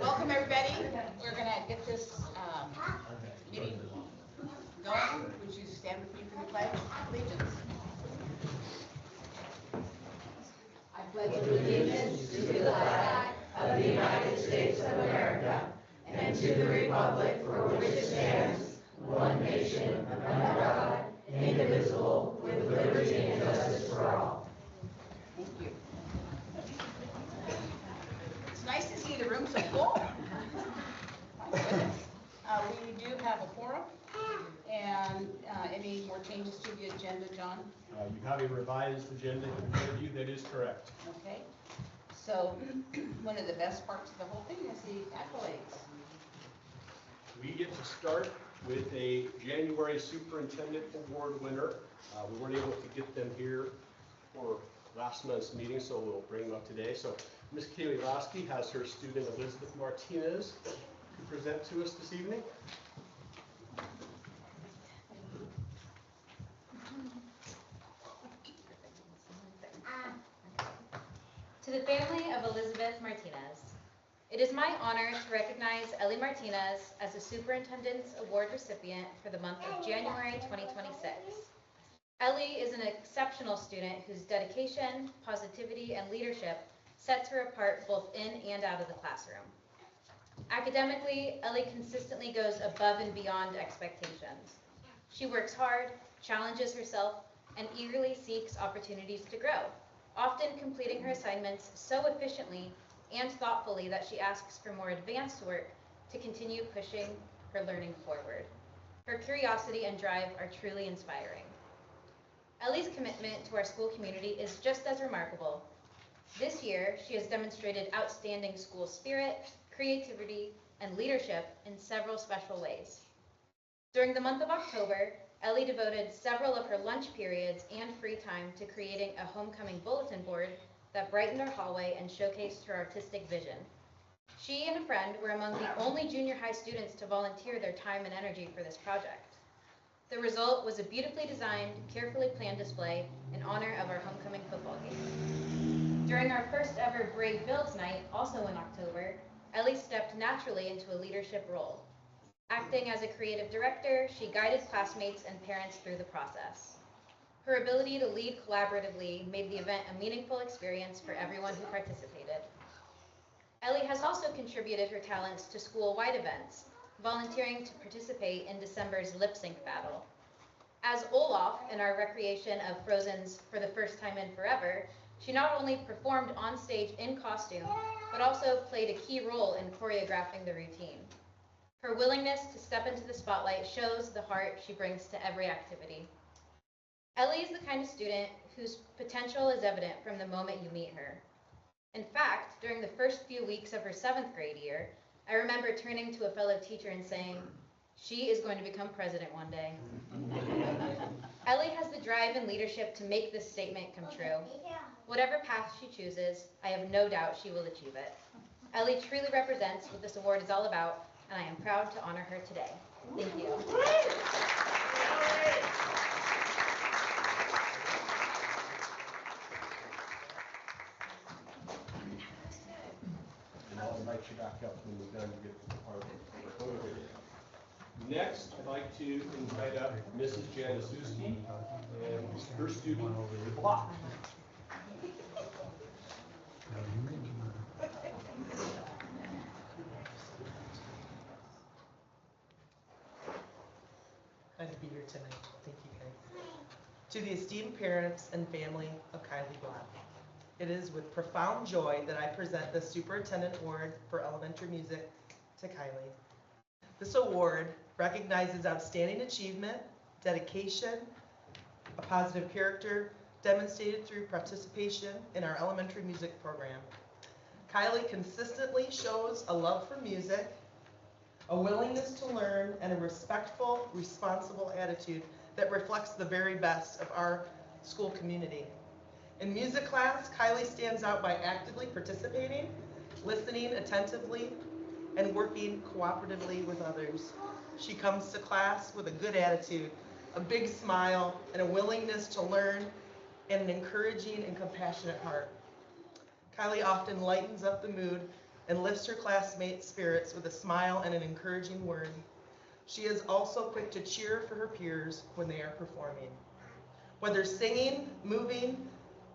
Welcome, everybody. We're going to get this meeting going. Would you stand with me for the pledge of allegiance? I pledge allegiance to the flag of the United States of America and to the republic for which it stands, one nation, under God, indivisible, with liberty and justice for all. Thank you. It's nice to see the room so full. My goodness. We do have a quorum. And any more changes to the agenda, John? You have a revised agenda in front of you. That is correct. Okay. So one of the best parts of the whole thing is the accolades. We get to start with a January Superintendent Award winner. We weren't able to get them here for last month's meeting, so we'll bring them up today. So Ms. Kaylee Lasky has her student Elizabeth Martinez to present to us this evening. To the family of Elizabeth Martinez, it is my honor to recognize Ellie Martinez as a Superintendent's Award recipient for the month of January 2026. Ellie is an exceptional student whose dedication, positivity, and leadership sets her apart both in and out of the classroom. Academically, Ellie consistently goes above and beyond expectations. She works hard, challenges herself, and eagerly seeks opportunities to grow, often completing her assignments so efficiently and thoughtfully that she asks for more advanced work to continue pushing her learning forward. Her curiosity and drive are truly inspiring. Ellie's commitment to our school community is just as remarkable. This year, she has demonstrated outstanding school spirit, creativity, and leadership in several special ways. During the month of October, Ellie devoted several of her lunch periods and free time to creating a homecoming bulletin board that brightened our hallway and showcased her artistic vision. She and a friend were among the only junior high students to volunteer their time and energy for this project. The result was a beautifully designed, carefully planned display in honor of our homecoming football game. During our first ever Brave Builds night, also in October, Ellie stepped naturally into a leadership role. Acting as a creative director, she guided classmates and parents through the process. Her ability to lead collaboratively made the event a meaningful experience for everyone who participated. Ellie has also contributed her talents to school-wide events, volunteering to participate in December's lip sync battle. As Olaf in our recreation of Frozen's For the First Time in Forever, she not only performed on stage in costume, but also played a key role in choreographing the routine. Her willingness to step into the spotlight shows the heart she brings to every activity. Ellie is the kind of student whose potential is evident from the moment you meet her. In fact, during the first few weeks of her 7th grade year, I remember turning to a fellow teacher and saying, "She is going to become president one day." Ellie has the drive and leadership to make this statement come true. Whatever path she chooses, I have no doubt she will achieve it. Ellie truly represents what this award is all about, and I am proud to honor her today. Thank you. And I'll invite you back up when we're done to get our photo. Next, I'd like to invite up Mrs. Janasuski and her student, Block. Glad to be here tonight. Thank you, guys. To the esteemed parents and family of Kylie Black, it is with profound joy that I present the Superintendent Award for Elementary Music to Kylie. This award recognizes outstanding achievement, dedication, a positive character demonstrated through participation in our elementary music program. Kylie consistently shows a love for music, a willingness to learn, and a respectful, responsible attitude that reflects the very best of our school community. In music class, Kylie stands out by actively participating, listening attentively, and working cooperatively with others. She comes to class with a good attitude, a big smile, and a willingness to learn, and an encouraging and compassionate heart. Kylie often lightens up the mood and lifts her classmates' spirits with a smile and an encouraging word. She is also quick to cheer for her peers when they are performing. Whether singing, moving,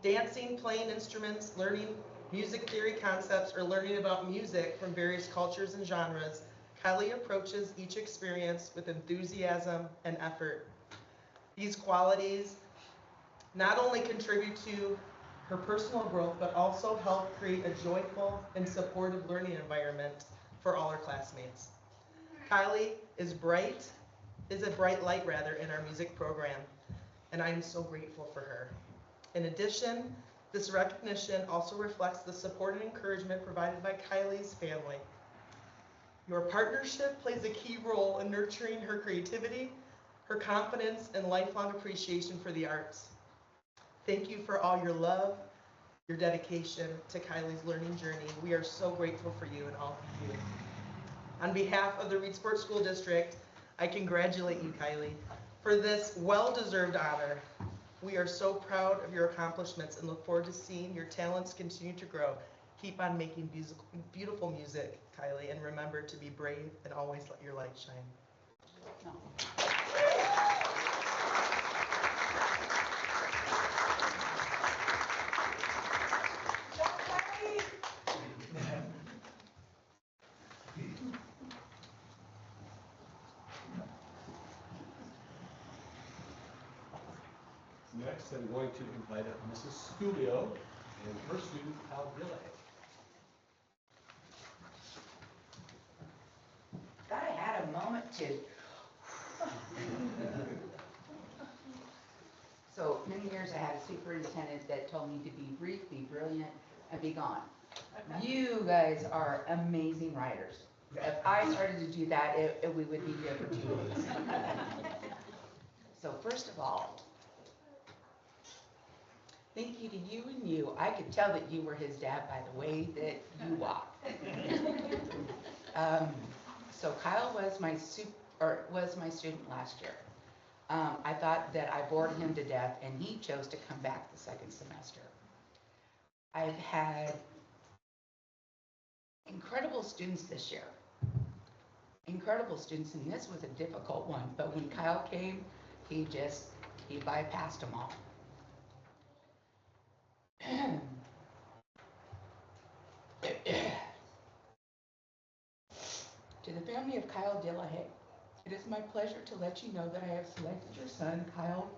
dancing, playing instruments, learning music theory concepts, or learning about music from various cultures and genres, Kylie approaches each experience with enthusiasm and effort. These qualities not only contribute to her personal growth, but also help create a joyful and supportive learning environment for all her classmates. Kylie is a bright light in our music program, and I am so grateful for her. In addition, this recognition also reflects the support and encouragement provided by Kylie's family. Your partnership plays a key role in nurturing her creativity, her confidence, and lifelong appreciation for the arts. Thank you for all your love, your dedication to Kylie's learning journey. We are so grateful for you and all of you. On behalf of the Reedsport School District, I congratulate you, Kylie, for this well-deserved honor. We are so proud of your accomplishments and look forward to seeing your talents continue to grow. Keep on making beautiful music, Kylie, and remember to be brave and always let your light shine. Next, I'm going to invite up Mrs. Sculio and her student, Kyle Gillick. Thought I had a moment to. So many years I had a superintendent that told me to be brief, be brilliant, and be gone. You guys are amazing writers. If I started to do that, we would be here for 2 weeks. So first of all, thank you to you and you. I could tell that you were his dad by the way that you walked. So Kyle was my student last year. I thought that I bored him to death, and he chose to come back the second semester. I've had incredible students this year. Incredible students, and this was a difficult one. But when Kyle came, he bypassed them all. To the family of Kyle Dillahay, it is my pleasure to let you know that I have selected your son, Kyle,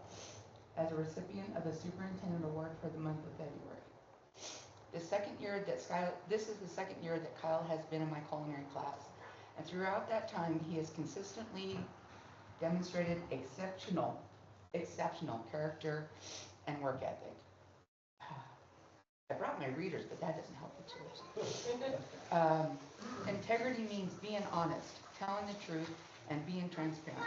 as a recipient of the Superintendent Award for the month of February. This is the second year that Kyle has been in my culinary class, and throughout that time, he has consistently demonstrated exceptional character and work ethic. I brought my readers, but that doesn't help the chairs. Integrity means being honest, telling the truth, and being transparent.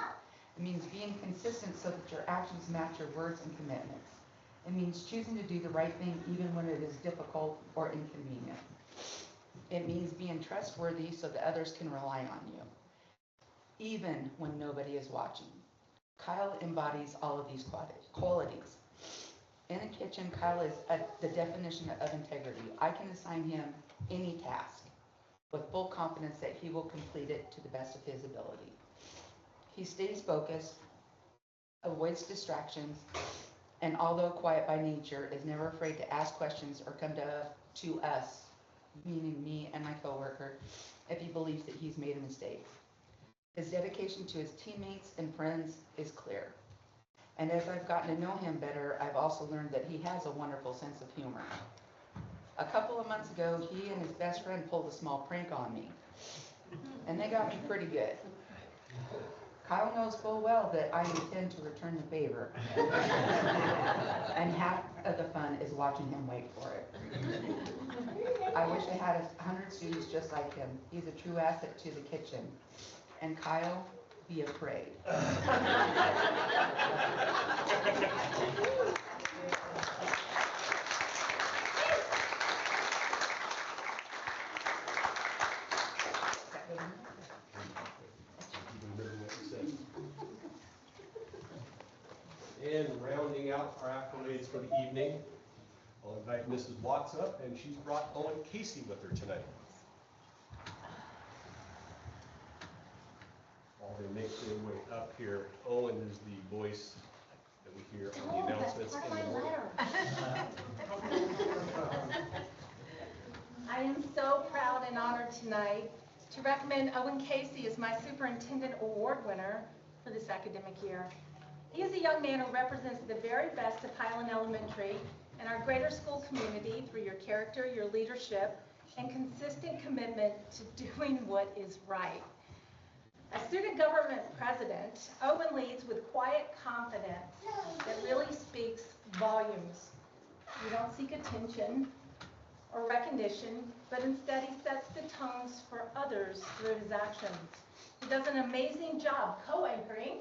It means being consistent so that your actions match your words and commitments. It means choosing to do the right thing even when it is difficult or inconvenient. It means being trustworthy so that others can rely on you, even when nobody is watching. Kyle embodies all of these qualities. In the kitchen, Kyle is the definition of integrity. I can assign him any task with full confidence that he will complete it to the best of his ability. He stays focused, avoids distractions, and although quiet by nature, is never afraid to ask questions or come to us, meaning me and my coworker, if he believes that he's made a mistake. His dedication to his teammates and friends is clear. And as I've gotten to know him better, I've also learned that he has a wonderful sense of humor. A couple of months ago, he and his best friend pulled a small prank on me, and they got me pretty good. Kyle knows full well that I intend to return the favor, and half of the fun is watching him wait for it. I wish I had 100 students just like him. He's a true asset to the kitchen. And Kyle, be afraid. And rounding out our accolades for the evening, I'll invite Mrs. Watts up, and she's brought Owen Casey with her tonight. they make their way up here. Owen is the voice that we hear on the announcements in the morning. I am so proud and honored tonight to recommend Owen Casey as my Superintendent Award winner for this academic year. He is a young man who represents the very best of Highland Elementary and our greater school community through your character, your leadership, and consistent commitment to doing what is right. As student government president, Owen leads with quiet confidence that really speaks volumes. You don't seek attention or recognition, but instead he sets the tones for others through his actions. He does an amazing job co-anchoring,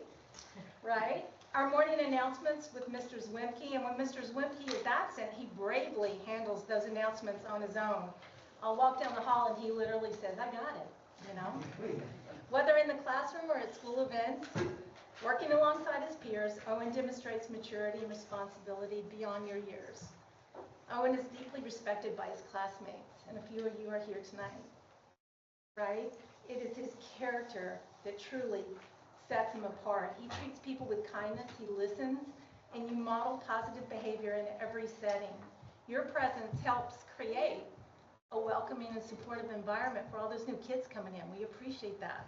right? Our morning announcements with Mr. Zwimke, and when Mr. Zwimke is absent, he bravely handles those announcements on his own. I'll walk down the hall and he literally says, I got it, you know? Whether in the classroom or at school events, working alongside his peers, Owen demonstrates maturity and responsibility beyond your years. Owen is deeply respected by his classmates, and a few of you are here tonight, right? It is his character that truly sets him apart. He treats people with kindness, he listens, and you model positive behavior in every setting. Your presence helps create a welcoming and supportive environment for all those new kids coming in. We appreciate that.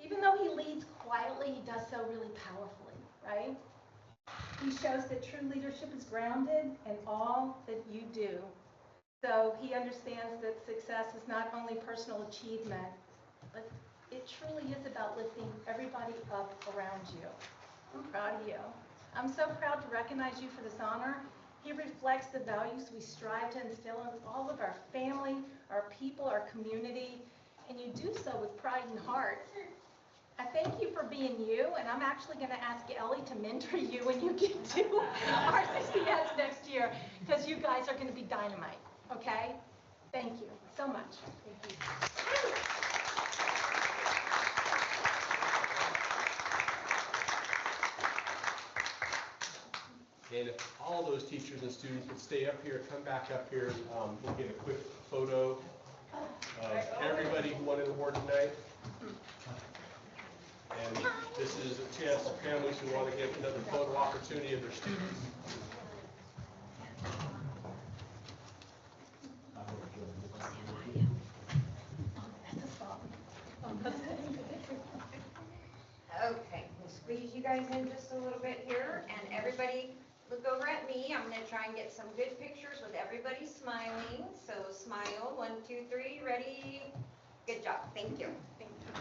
Even though he leads quietly, he does so really powerfully, right? He shows that true leadership is grounded in all that you do. So he understands that success is not only personal achievement, but it truly is about lifting everybody up around you. I'm proud of you. I'm so proud to recognize you for this honor. He reflects the values we strive to instill in all of our family, our people, our community, and you do so with pride and heart. I thank you for being you, and I'm actually going to ask Ellie to mentor you when you get to our CCS next year, because you guys are going to be dynamite, okay? Thank you so much. Thank you. And if all those teachers and students would stay up here, come back up here, we'll get a quick photo of everybody who won an award tonight. And this is a chance for families who want to get another photo opportunity of their students. Okay, we'll squeeze you guys in just a little bit here, and everybody look over at me. I'm going to try and get some good pictures with everybody smiling. So smile, 1, 2, 3, ready? Good job, thank you. Thank you.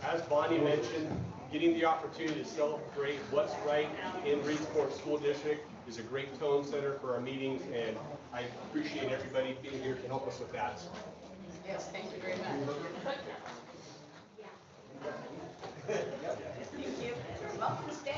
As Bonnie mentioned, getting the opportunity to celebrate what's right in Reedsport School District is a great tone setter for our meetings, and I appreciate everybody being here to help us with that. Yes, thank you very much. Thank you. Welcome to stay.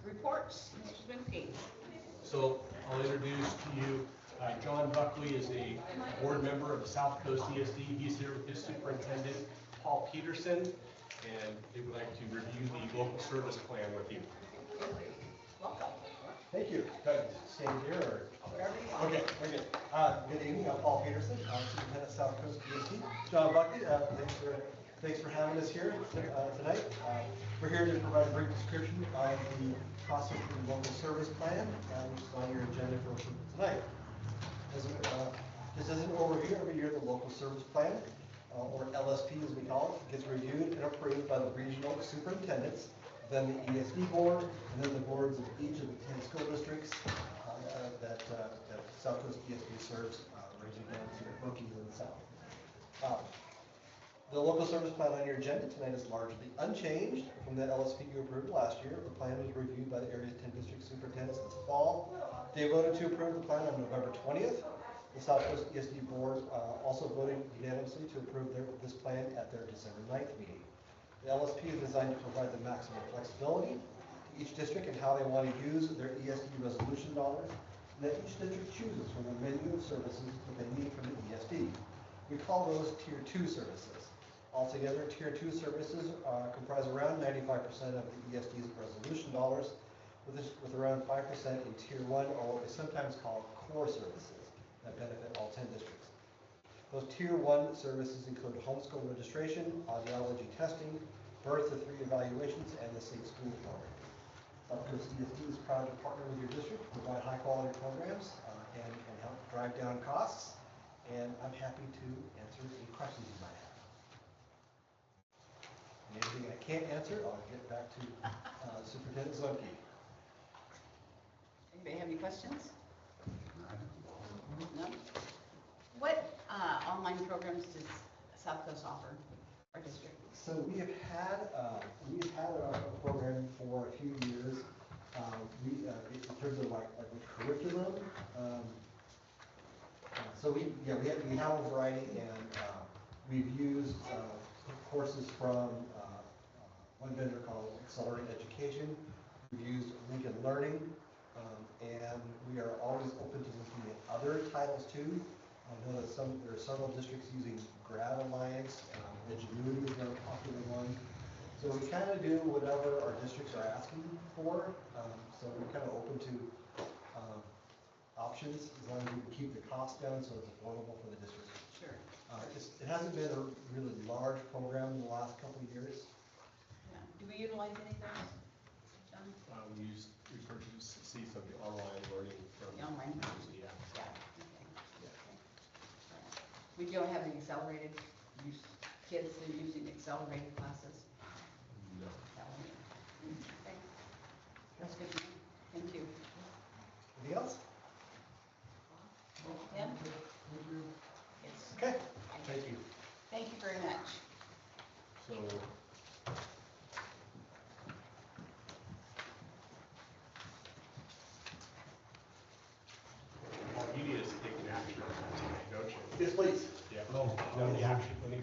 Reports, Mr. Zwimke. So I'll introduce to you John Buckley is a board member of the South Coast ESD. He's here with his superintendent, Paul Peterson, and they would like to review the local service plan with you. Welcome. Thank you. Can I stand here or? Okay, very good. Good evening, I'm Paul Peterson, I'm Superintendent of South Coast ESD. John Buckley, thanks for having us here tonight. We're here to provide a brief description of the process for the local service plan, which is on your agenda for tonight. Just as an overview, every year the local service plan or LSP as we call it, gets reviewed and approved by the regional superintendents, then the ESD board, and then the boards of each of the 10 school districts that South Coast ESD serves, ranging down to Brookie in the south. The local service plan on your agenda tonight is largely unchanged from the LSP you approved last year. The plan was reviewed by the area's 10 district superintendents this fall. They voted to approve the plan on November 20th. The South Coast ESD board also voted unanimously to approve this plan at their December 9th meeting. The LSP is designed to provide the maximum flexibility to each district and how they want to use their ESD resolution dollars, and that each district chooses from the menu of services that they need from the ESD. We call those Tier 2 services. Altogether, Tier 2 services comprise around 95% of the ESD's resolution dollars, with around 5% in Tier 1, or what we sometimes call core services that benefit all 10 districts. Those Tier 1 services include homeschool registration, audiology testing, birth to 3 evaluations, and the Safe School program. South Coast ESD is proud to partner with your district to provide high-quality programs and help drive down costs. And I'm happy to answer any questions you might have. Anything I can't answer, I'll get back to Superintendent Zunke. Anybody have any questions? No? What online programs does South Coast offer our district? So we have had a program for a few years. In terms of like the curriculum, so we have a variety, and we've used courses from one vendor called Accelerate Education. We've used Lincoln Learning, and we are always open to looking at other titles too. I know that there are several districts using Grad Alliance. Edgenuity is another popular one. So we kind of do whatever our districts are asking for. So we're kind of open to options as long as we can keep the cost down so it's affordable for the district. Sure. It hasn't been a really large program in the last couple of years. Yeah. Do we utilize any of those, John? We purchased seats of the online learning from. The online? Yeah. Yeah. Okay. Okay. We don't have any accelerated use, kids that are using accelerated classes? No. That one. Okay. That's good to know. Thank you. Anything else? Yeah? Yes. Okay, thank you. Thank you very much. So. All you need is to take an action on that tonight, don't you? Yes, please. Yeah. No, the action, let me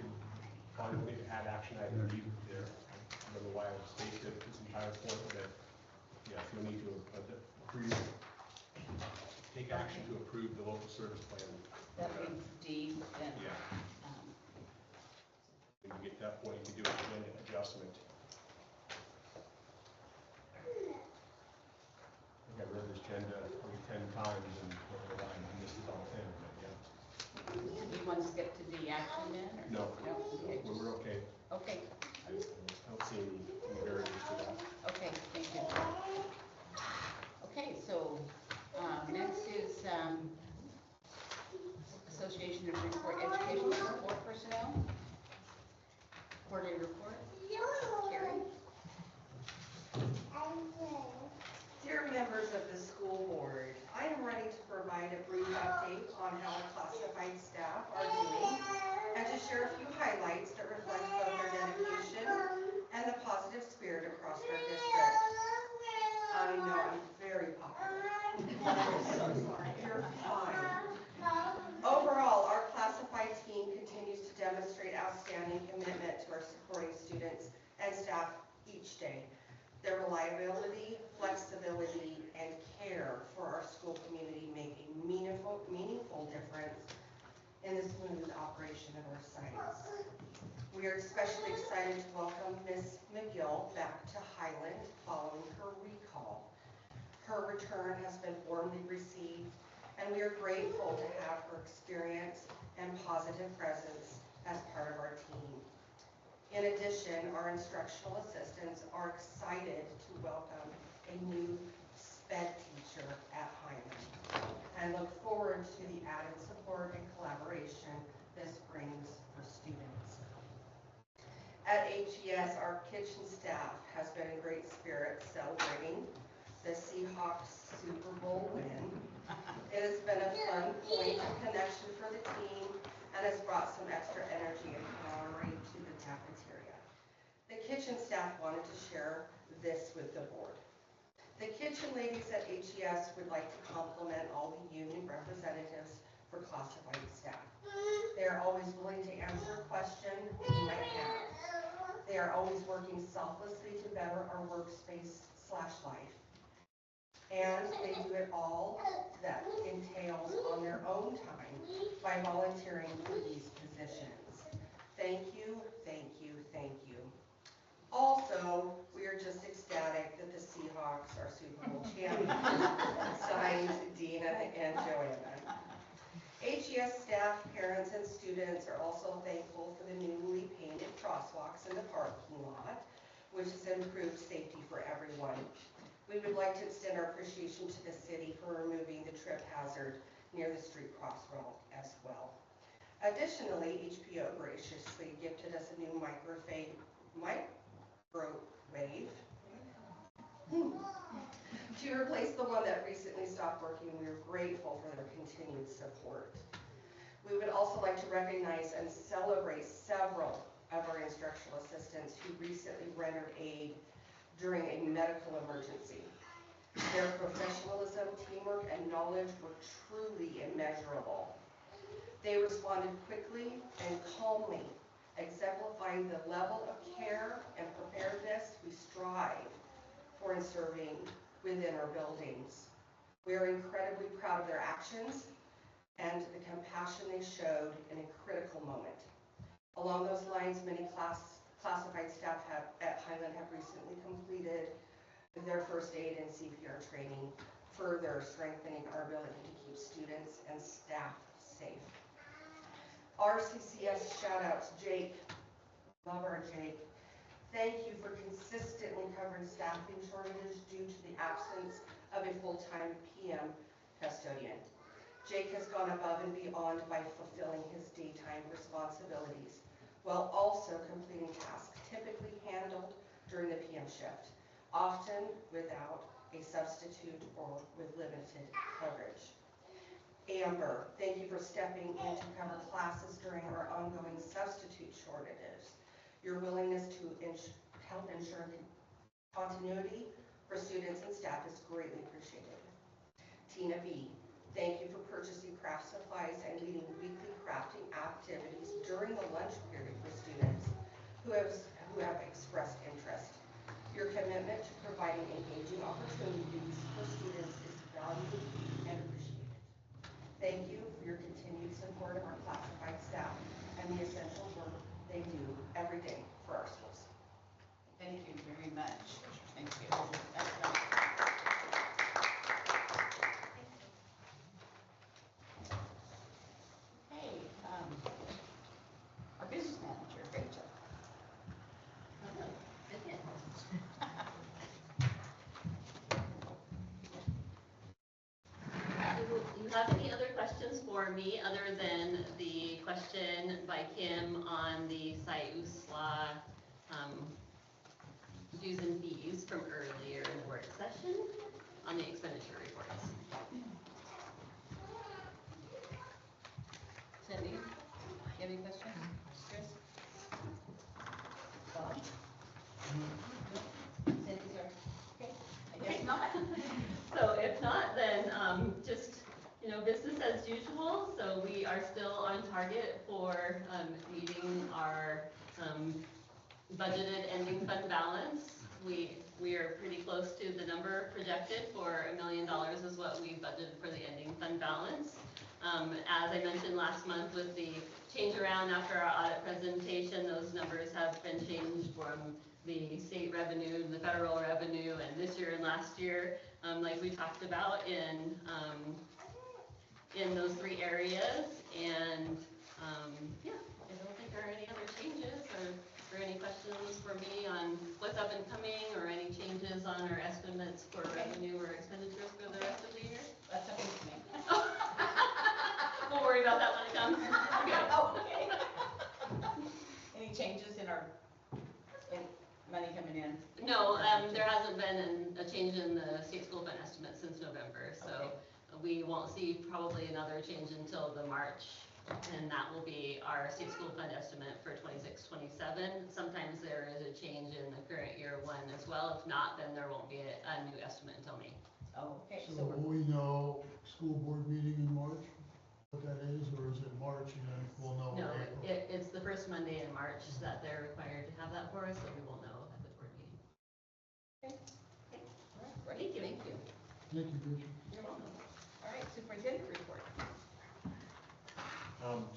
add action item D there. I don't know why I spaced it this entire point, but yeah, you'll need to approve, take action to approve the local service plan. That means D, then. Yeah. When you get to that point, you can do an agenda adjustment. I think I read this agenda maybe 10 times and I missed it all 10, but yeah. Do you want to skip to D action then? Or? No, No? Okay. we're okay. Okay, I don't see any barriers to that. okay, thank you. Okay, so, next is, Association of Report Educational Support Personnel. Quarterly report. Carrie? Dear members of the school board, I am ready to provide a brief update on how our classified staff are doing and to share a few highlights that reflect both their dedication and the positive spirit across our district. I know I'm very popular. I'm so sorry. You're fine. Overall, our classified team continues to demonstrate outstanding commitment to our supporting students and staff each day. Their reliability, flexibility, and care for our school community make a meaningful difference in the smooth operation of our sites. We are especially excited to welcome Ms. McGill back to Highland following her recall. Her return has been warmly received, and we are grateful to have her experience and positive presence as part of our team. In addition, our instructional assistants are excited to welcome a new SPED teacher at Highland and look forward to the added support and collaboration this brings for students. HES, our kitchen staff has been in great spirits celebrating the Seahawks Super Bowl win. It has been a fun point of connection for the team and has brought some extra energy and camaraderie to the cafeteria. The kitchen staff wanted to share this with the board. The kitchen ladies at HES would like to compliment all the union representatives for classified staff. They are always willing to answer a question you might have. They are always working selflessly to better our workspace/life. And they do it all that entails on their own time by volunteering for these positions. Thank you, thank you, thank you. Also, we are just ecstatic that the Seahawks are Super Bowl champions. Signed, Dina and Joanna. HES staff, parents, and students are also thankful for the newly painted crosswalks in the parking lot, which has improved safety for everyone. We would like to extend our appreciation to the city for removing the trip hazard near the street crosswalk as well. Additionally, HPO graciously gifted us a new microwave to replace the one that recently stopped working. We are grateful for their continued support. We would also like to recognize and celebrate several of our instructional assistants who recently rendered aid during a medical emergency. Their professionalism, teamwork, and knowledge were truly immeasurable. They responded quickly and calmly, exemplifying the level of care and preparedness we strive for in serving within our buildings. We are incredibly proud of their actions and the compassion they showed in a critical moment. Along those lines, many classified staff at Highland have recently completed their first aid and CPR training, further strengthening our ability to keep students and staff safe. RCCS shout-outs, Jake. Love our Jake. Thank you for consistently covering staffing shortages due to the absence of a full-time PM custodian. Jake has gone above and beyond by fulfilling his daytime responsibilities, while also completing tasks typically handled during the PM shift, often without a substitute or with limited coverage. Amber, thank you for stepping in to cover classes during our ongoing substitute shortages. Your willingness to help ensure continuity for students and staff is greatly appreciated. Tina B, thank you for purchasing craft supplies and leading weekly crafting activities during the lunch period for students who have expressed interest. Your commitment to providing engaging opportunities for students is valued and appreciated. Thank you for your continued support of our classified staff and the essential work they do every day for our schools. Thank you very much. Thank you. Excellent. Hey, our business manager, Rachel. Do you have any other questions for me other than the question by Kim on the SIUSLA dues and fees from earlier in the work session on the expenditure reports? Cindy, you have any questions? Chris? Bob? Cindy, sir? Okay, I guess not. So if not, then just, business as usual. So we are still on target for meeting our budgeted ending fund balance. We are pretty close to the number projected for $1 million is what we budgeted for the ending fund balance. As I mentioned last month with the change around after our audit presentation, those numbers have been changed from the state revenue to the federal revenue, and this year and last year, like we talked about in those three areas. And yeah, I don't think there are any other changes or any questions for me on what's up and coming or any changes on our estimates for revenue or expenditures for the rest of the year. That's something to me. We'll worry about that when it comes. Okay. Okay. Any changes in No, there hasn't been a change in the state school fund estimate since November, so we won't see probably another change until the March. And that will be our state school fund estimate for 26-27. Sometimes there is a change in the current year one as well. If not, then there won't be a new estimate until May. Oh, okay, So so will we know school board meeting in March, what that is, or is it March and then we'll know in No, April? it's the first Monday in March that they're required to have that for us, so we will know at the board meeting. Thank you. Thank you, Rachel. You're welcome. All right, superintendent report.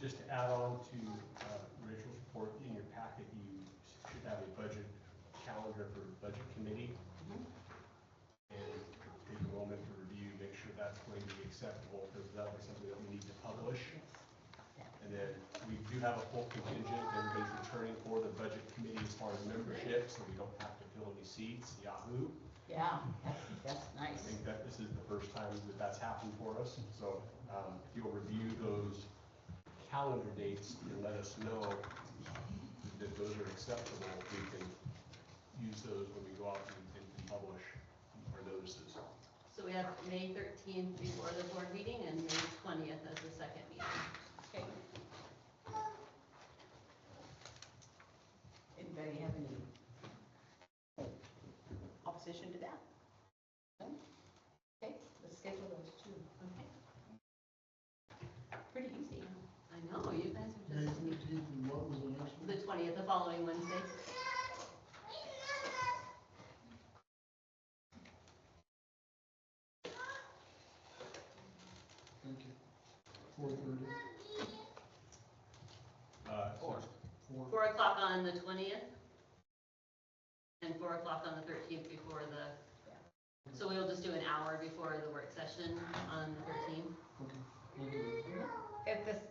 Just to add on to Rachel's report, in your packet, you should have a budget calendar for budget committee. And take a moment to review, make sure that's going to be acceptable, because that was something that we need to publish. And then we do have a full contingent, everybody's returning for the budget committee as far as membership, so we don't have to fill any seats, Yahoo! Yeah, that's I nice. think that this is the first time that that's happened for us, so if you'll review those calendar dates and let us know that those are acceptable, we can use those when we go out and publish our notices. So we have May 13th before the board meeting and May 20th as the second meeting. Okay. Anybody have any opposition to that? No? Okay, let's schedule those two. Okay. Pretty easy. I know, you guys are May just, 13th and what was the next one? the 20th, the following Wednesday. Thank you. 4:30. So 4. 4 o'clock on the 20th. And 4 o'clock on the 13th before the, so we'll just do an hour before the work session on the 13th. Okay, thank you.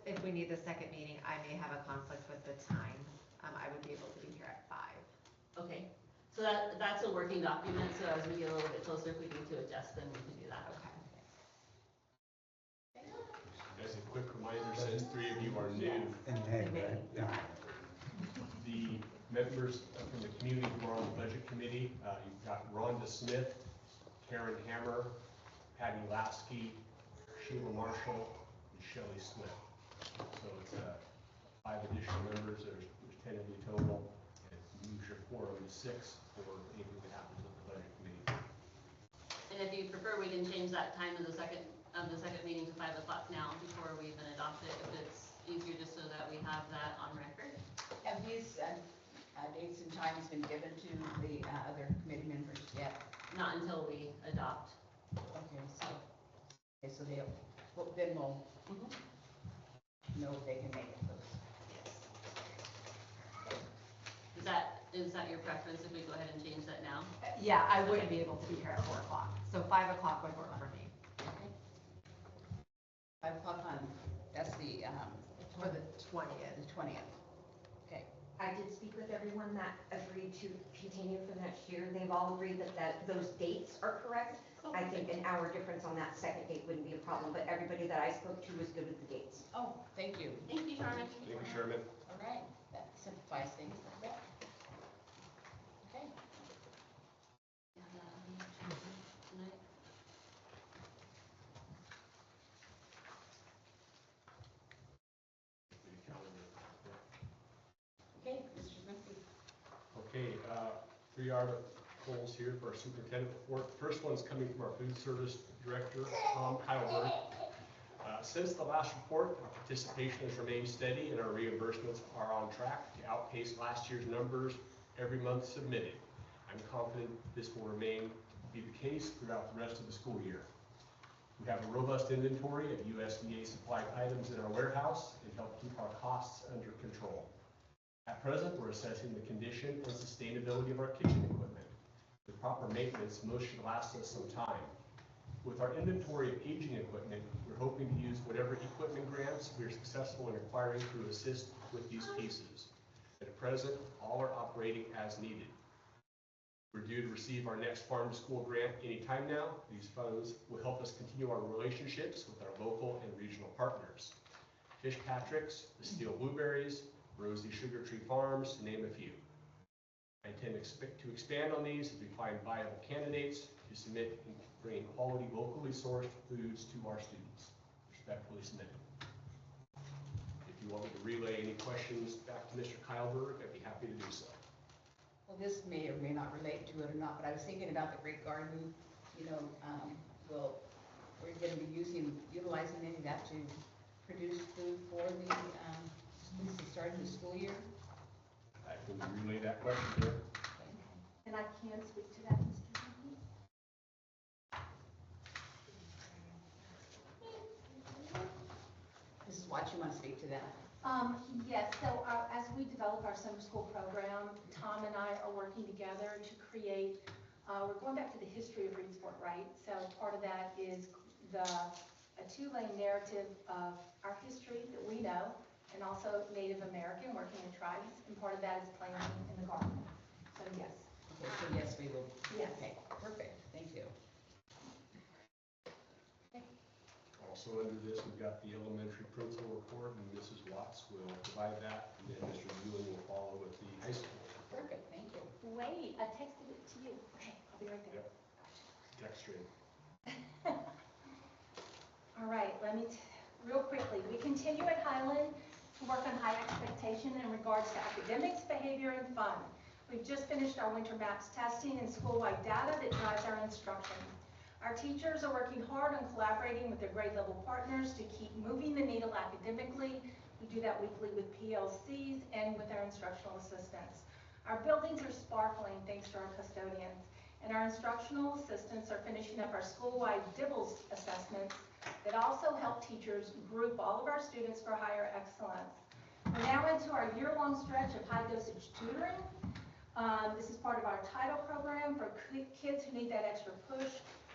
If we need the second meeting, I may have a conflict with the time. I would be able to be here at 5. Okay, so that's a working document, so as we get a little bit closer, if we need to adjust, then we can do that. Okay. as a quick reminder, since 3 of you are new, the members from the community who are on the budget committee, you've got Rhonda Smith, Karen Hammer, Patty Lasky, Sheila Marshall, and Shelley Swift. So it's 5 additional members, there's 10 of you total, and it moves your quorum to 6 for anything that happens with the budget committee. And if you prefer, we can change that time of the second meeting to 5 o'clock now before we even adopt it, if it's easier, just so that we have that on record. Have these dates and times been given to the other committee members yet? Not until we adopt. Okay, so they'll, well, then we'll know if they can make it those. Is that your preference if we go ahead and change that now? Yeah, I wouldn't be able to be here at 4 o'clock, so 5 o'clock would work for me. 5 o'clock on, that's the, For the 20th. the 20th. Okay. I did speak with everyone that agreed to continue for the next year. They've all agreed that those dates are correct. I think an hour difference on that second date wouldn't be a problem, but everybody that I spoke to was good with the dates. Oh, thank you. Thank you, Sharman. Thank you, Sherman. All right, that simplifies things a bit. Okay. Tonight. Okay, Mr. Murphy. Okay, 3 articles here for our superintendent report. The first one's coming from our food service director, Tom Heilberg. Since the last report, our participation has remained steady and our reimbursements are on track to outpace last year's numbers every month submitted. I'm confident this will be the case throughout the rest of the school year. We have a robust inventory of USDA supplied items in our warehouse and help keep our costs under control. At present, we're assessing the condition and sustainability of our kitchen equipment. With proper maintenance, most should last us some time. With our inventory of aging equipment, we're hoping to use whatever equipment grants we are successful in acquiring to assist with these pieces. At present, all are operating as needed. We're due to receive our next farm to school grant anytime now. These funds will help us continue our relationships with our local and regional partners. Fitzpatrick's, the Steel Blueberries, Rosie Sugar Tree Farms, to name a few. I intend to expand on these as we find viable candidates to submit and bring quality locally sourced foods to our students. Respectfully submitted. If you want me to relay any questions back to Mr. Kyleberg, I'd be happy to do so. Well, this may or may not relate to it or not, but I was thinking about the Great Garden, you know, we're going to be utilizing any of that to produce food for the students that started the school year. I can relay that question here. And I can speak to that, Mr. Chairman. Mrs. Watts, you want to speak to that? Yes, so as we develop our summer school program, Tom and I are working together to create, we're going back to the history of Reedsport, right? So part of that is a two-lane narrative of our history that we know, and also Native American, working in tribes, and part of that is planting in the garden. So yes. Okay, so yes, we will. Yes. Okay, perfect, thank you. Also under this, we've got the elementary principal report, and Mrs. Watts will provide that, and then Mr. Newland will follow with the high school. Perfect, thank you. Wait, I texted it to you. Okay, I'll be right there. Text stream. All right, real quickly, we continue at Highland to work on high expectation in regards to academics, behavior, and fun. We've just finished our winter maps testing and school-wide data that drives our instruction. Our teachers are working hard on collaborating with their grade level partners to keep moving the needle academically. We do that weekly with PLCs and with our instructional assistants. Our buildings are sparkling thanks to our custodians, and our instructional assistants are finishing up our school-wide DIBELS assessments that also help teachers group all of our students for higher excellence. We're now into our year-long stretch of high-dosage tutoring. This is part of our title program for kids who need that extra push.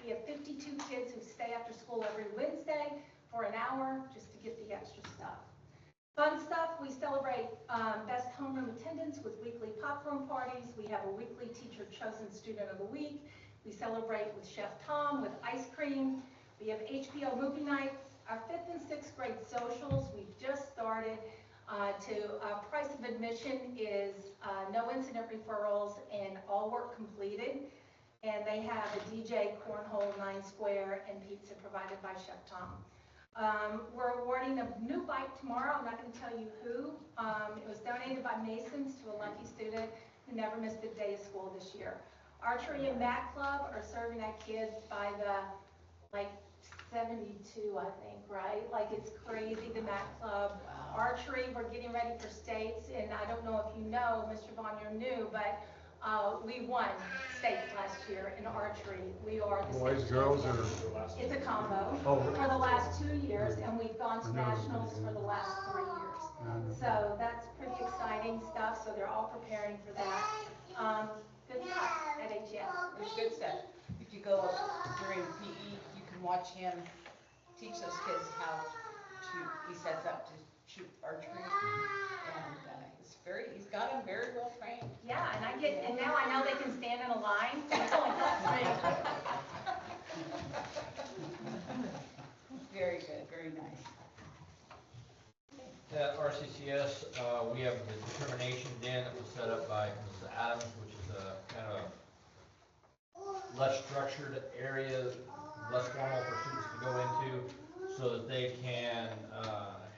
We have 52 kids who stay after school every Wednesday for an hour just to get the extra stuff. Fun stuff, we celebrate best homeroom attendance with weekly popcorn parties. We have a weekly teacher chosen student of the week. We celebrate with Chef Tom with ice cream. We have HPO movie nights. Our 5th and 6th grade socials, we've just started. Price of admission is no incident referrals and all work completed. And they have a DJ, cornhole, 9 square, and pizza provided by Chef Tom. We're awarding a new bike tomorrow. I'm not going to tell you who. It was donated by Masons to a lucky student who never missed a day of school this year. Archery and Mat Club are serving our kids by the, 72, I think, right? It's crazy, the Mat Club. Wow. Archery, we're getting ready for states, and I don't know if you know, Mr. Bonnier knew, but we won states last year in archery. We are the Boys, state girls, champions. or? It's a combo Oh. for the last 2 years, and we've gone to nationals for the last 3 years. So that's pretty exciting stuff, so they're all preparing for that. Good luck at HES. There's good stuff. If you go during PE, you can watch him teach those kids how to, he sets up to shoot archery. And he's got them very well trained. Yeah, and now I know they can stand in a line. Very good, very nice. At RCCS, we have the determination den that was set up by Mrs. Adams, which is a kind of less structured area, less formal for students to go into, so that they can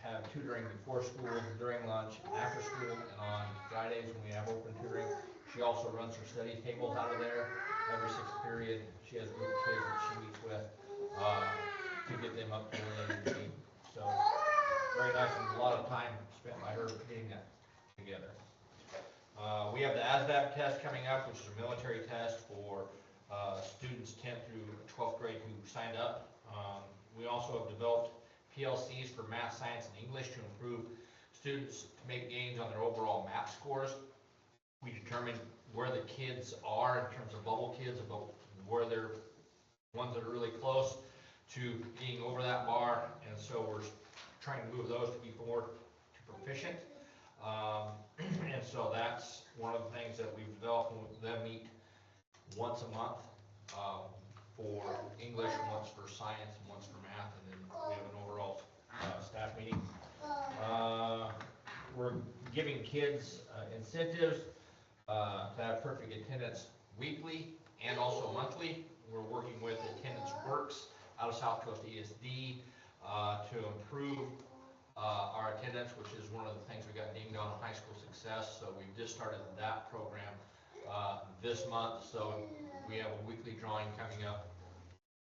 have tutoring before school, during lunch, after school, and on Fridays when we have open tutoring. She also runs her study tables out of there every 6th period. She has a group of kids that she meets with to get them up to where they need to be. So very nice, and a lot of time spent by her getting that together. We have the ASVAB test coming up, which is a military test for students 10th through 12th grade who signed up. We also have developed PLCs for math, science, and English to improve students to make gains on their overall math scores. We determine where the kids are in terms of bubble kids, about where they're ones that are really close to being over that bar, and so we're trying to move those to be more proficient. And so that's one of the things that we've developed, and with them meet once a month for English, once for science, and once for math, and then we have an overall staff meeting. We're giving kids incentives to have perfect attendance weekly and also monthly. We're working with Attendance Works out of South Coast ESD to improve our attendance, which is one of the things we got deemed on high school success. So we've just started that program this month. So we have a weekly drawing coming up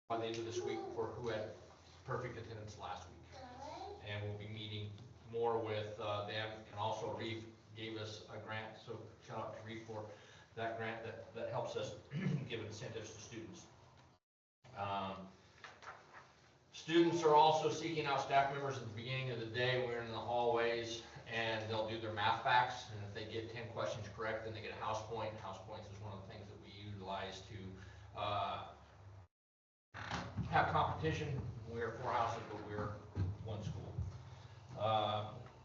by the end of this week for who had perfect attendance last week. And we'll be meeting more with them, and also Reef gave us a grant, so shout out to Reef for that grant that helps us give incentives to students. Students are also seeking out staff members at the beginning of the day. We're in the hallways and they'll do their math facts, and if they get 10 questions correct, then they get a house point. House points is one of the things that we utilize to have competition. We're 4 houses, but we're 1 school.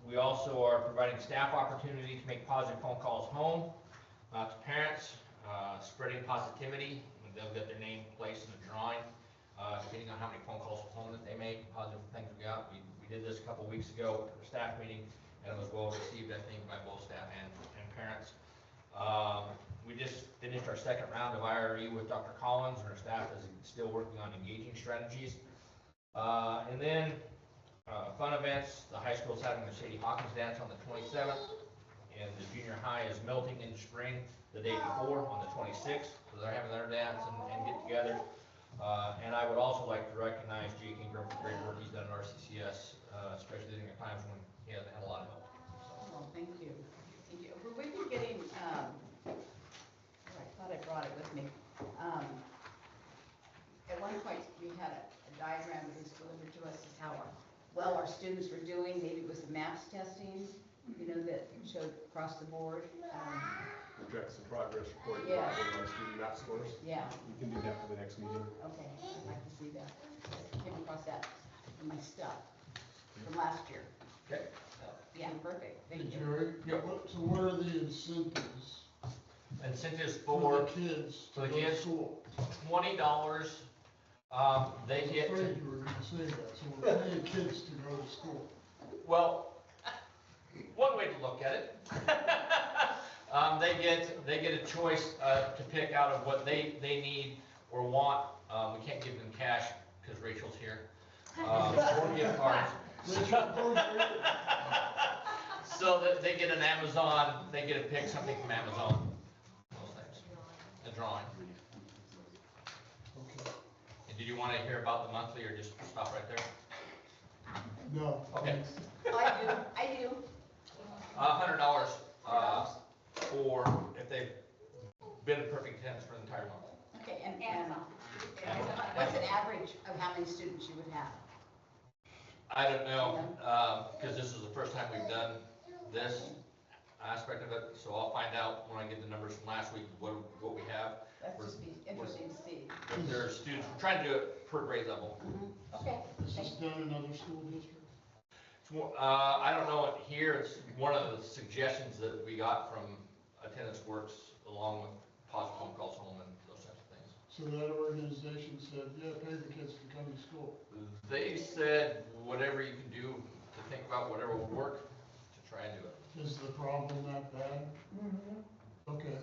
We also are providing staff opportunity to make positive phone calls home to parents, spreading positivity. They'll get their name placed in the drawing, depending on how many phone calls home that they make, positive things we got. We did this a couple weeks ago at a staff meeting, and it was well received, I think, by both staff and parents. We just finished our 2nd round of IRE with Dr. Collins, and our staff is still working on engaging strategies. And then fun events. The high school is having the Sadie Hawkins dance on the 27th, and the junior high is melting in spring the day before on the 26th. So they're having their dance and get together. And I would also like to recognize Jake Ingram for the great work he's done at RCCS, especially during times when he hasn't had a lot of help. Well, thank you. Thank you. Will we be getting, I thought I brought it with me. At one point, we had a diagram that was delivered to us as how well our students were doing. Maybe it was the MAPS testing, that showed across the board. Project some progress report. Yeah. On student math scores. Yeah, We can do that for the next meeting. okay, I'd like to see that. I came across that in my stuff from last year. Okay. Yeah, perfect, Hey, thank you. Jerry, Yep. so what are the incentives Incentives for for the kids for to the go to kids? school? $20. They I get was to, afraid you were gonna say that, so we're paying kids to go to school. well, one way to look at it. They get a choice to pick out of what they need or want. We can't give them cash because Rachel's here. Or gift cards. So that they get an Amazon, they get to pick something from Amazon. Those things. A drawing. Okay. And did you want to hear about the monthly or just stop right there? No. Okay. I do. $100 for if they've been in perfect attendance for the entire month. Okay, and what's an average of how many students you would have? I don't know, because this is the first time we've done this aspect of it, so I'll find out when I get the numbers from last week, what we have. That'd just be interesting to see. If there are students, we're trying to do it per grade level. Okay. Is this done in other school districts? I don't know it here, it's one of the suggestions that we got from Attendance Works along with positive phone calls home and those types of things. So that organization said, yeah, pay the kids to come to school. They said whatever you can do to think about whatever will work to try and do it. Is the problem that bad? Okay.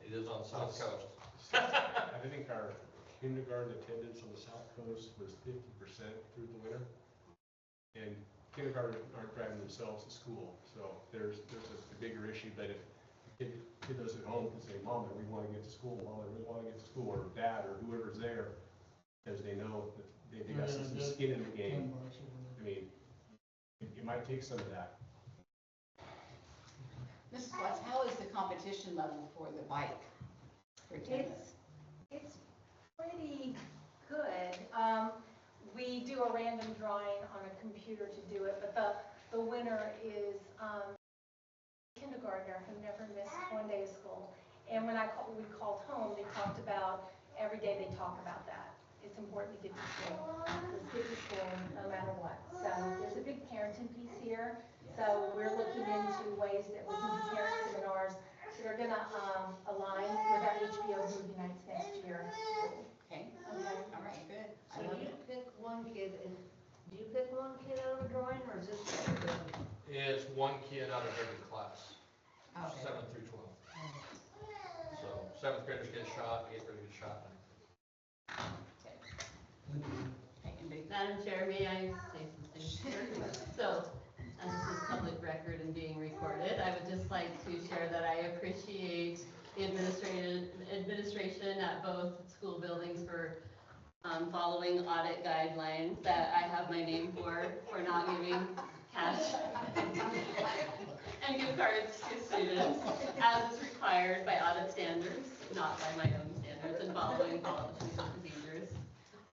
It is on the South Coast. I think our kindergarten attendance on the South Coast was 50% through the winter. And kindergarten aren't driving themselves to school, so there's a bigger issue. But if the kid does at home and say, Mom, I really want to get to school, Mom, I really want to get to school, or Dad, or whoever's there, because they know that they got some skin in the game. $10 over I there. mean, it might take some of that. Mrs. Watts, how is the competition level for the bike? For tennis? It's pretty good. We do a random drawing on a computer to do it, but the winner is kindergartner who never missed one day of school. And when we called home, they talked about, every day they talk about that. It's important to get to school. Let's get to school no matter what. So there's a big parenting piece here. So we're looking into ways that we can do parent seminars that are gonna align with our HBO movie nights next year. Okay, Okay. all right, good. I So love do you it. pick one kid, and do you pick one kid out of a drawing, or is this everybody? It's one kid out of every class. Okay. 7th through 12th. So 7th graders get a shot, 8th graders get a shot. Madam Chair, may I say something? So, as this is public record and being recorded, I would just like to share that I appreciate the administration at both school buildings for following audit guidelines that I have my name for not giving cash and gift cards to students as is required by audit standards, not by my own standards, and following policies and procedures.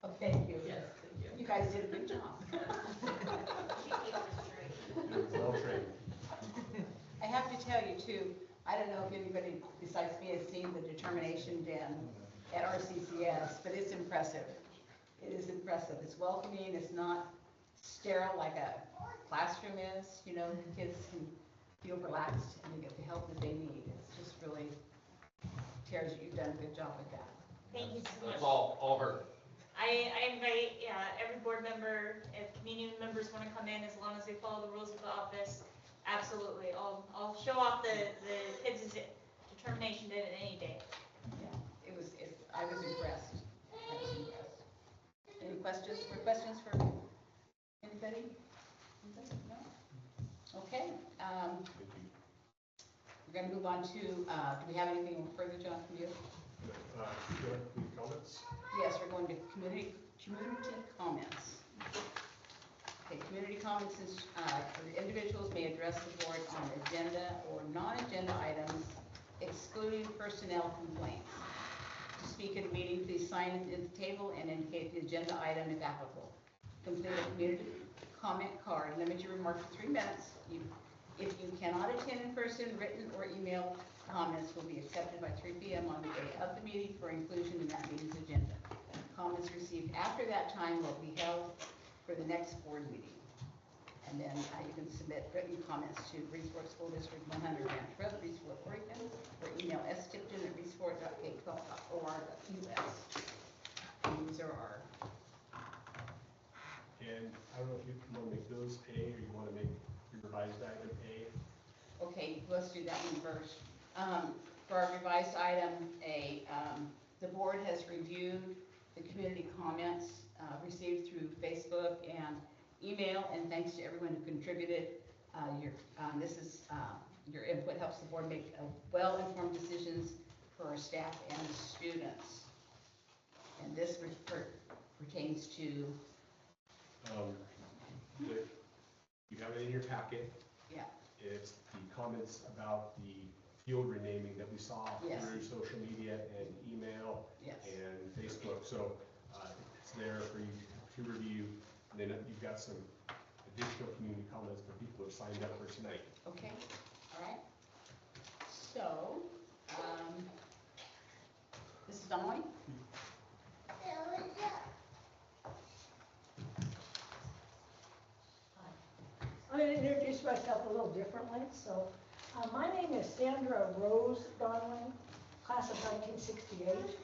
Oh, thank you. Yes, thank you. You guys did a good job. Well trained. I have to tell you too, I don't know if anybody besides me has seen the determination den at RCCS, but it's impressive. It is impressive. It's welcoming. It's not sterile like a classroom is. You know, kids can feel relaxed and they get the help that they need. It's just really, Tara, you've done a good job with that. Thank you so much. That's all her. I invite every board member, if community members want to come in, as long as they follow the rules of the office, absolutely. I'll show off the kids' determination did it any day. Yeah, I was impressed. I was impressed. Any questions? Questions for anybody? No? Okay. We're gonna move on to, do we have anything further, John, from you? Any comments? Yes, we're going to community comments. Okay, community comments is, the individuals may address the board on agenda or non-agenda items excluding personnel complaints. To speak at a meeting, please sign at the table and indicate the agenda item if applicable. Complete a community comment card. Limit your remarks to 3 minutes. If you cannot attend in person, written or email comments will be accepted by 3 p.m. on the day of the meeting for inclusion in that meeting's agenda. Comments received after that time will be held for the next board meeting. And then you can submit written comments to Reesford School District 100 Ranch Road, Reesford, Oregon, or email stipton@reesford.k12.or.us. These are our. And I don't know if you want to make those A or you want to make your revised item A. Okay, let's do that one first. For our revised item A, the board has reviewed the community comments received through Facebook and email, and thanks to everyone who contributed. Your input helps the board make well-informed decisions for our staff and students. And this pertains to. You have it in your packet. Yeah. It's the comments about the field renaming that we saw Yes. through social media and email Yes. and Facebook. So it's there for you to review. And then you've got some additional community comments for people who have signed up for tonight. Okay, all right. So, Mrs. Donnelly? I'm going to introduce myself a little differently. So, my name is Sandra Rose Donnelly, class of 1968.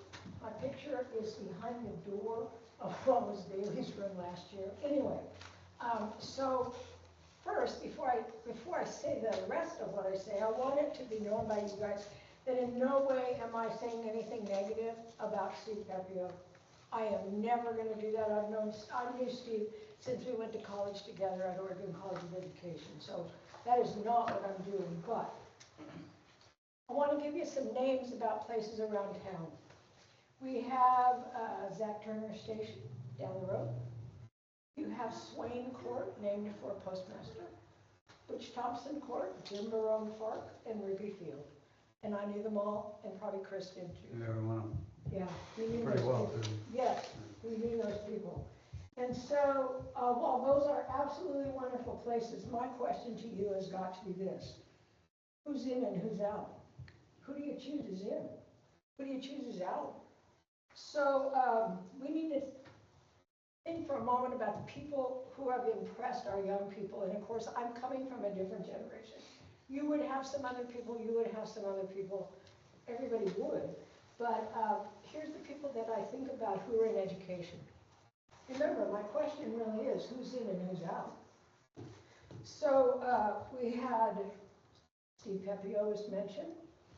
My picture is behind the door of what was Bailey's room last year. Anyway, so first, before I say the rest of what I say, I want it to be known by you guys that in no way am I saying anything negative about Steve Pepio. I am never going to do that. I knew Steve since we went to college together at Oregon College of Education. So that is not what I'm doing. But I want to give you some names about places around town. We have Zach Turner Station down the road. You have Swain Court, named for a postmaster. Butch Thompson Court, Jim Barone Park, and Ruby Field. And I knew them all, and probably Chris did too. Every one of them. Yeah, we knew Pretty those well, people. too. Yes, we knew those people. And so, while those are absolutely wonderful places, my question to you has got to be this. Who's in and who's out? Who do you choose is in? Who do you choose is out? So, we need to think for a moment about the people who have impressed our young people. And of course, I'm coming from a different generation. You would have some other people, you would have some other people, everybody would. But here's the people that I think about who are in education. Remember, my question really is, who's in and who's out? So we had Steve Pepio was mentioned.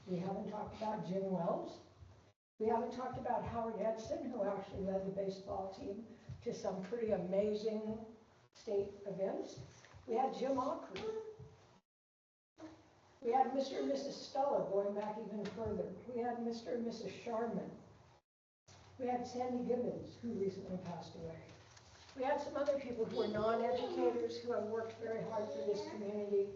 We haven't talked about Jim Wells. We haven't talked about Howard Edson, who actually led the baseball team to some pretty amazing state events. We had Jim Aukry. We had Mr. and Mrs. Stuller going back even further. We had Mr. and Mrs. Sharman. We had Sandy Gibbons, who recently passed away. We had some other people who are non-educators who have worked very hard for this community.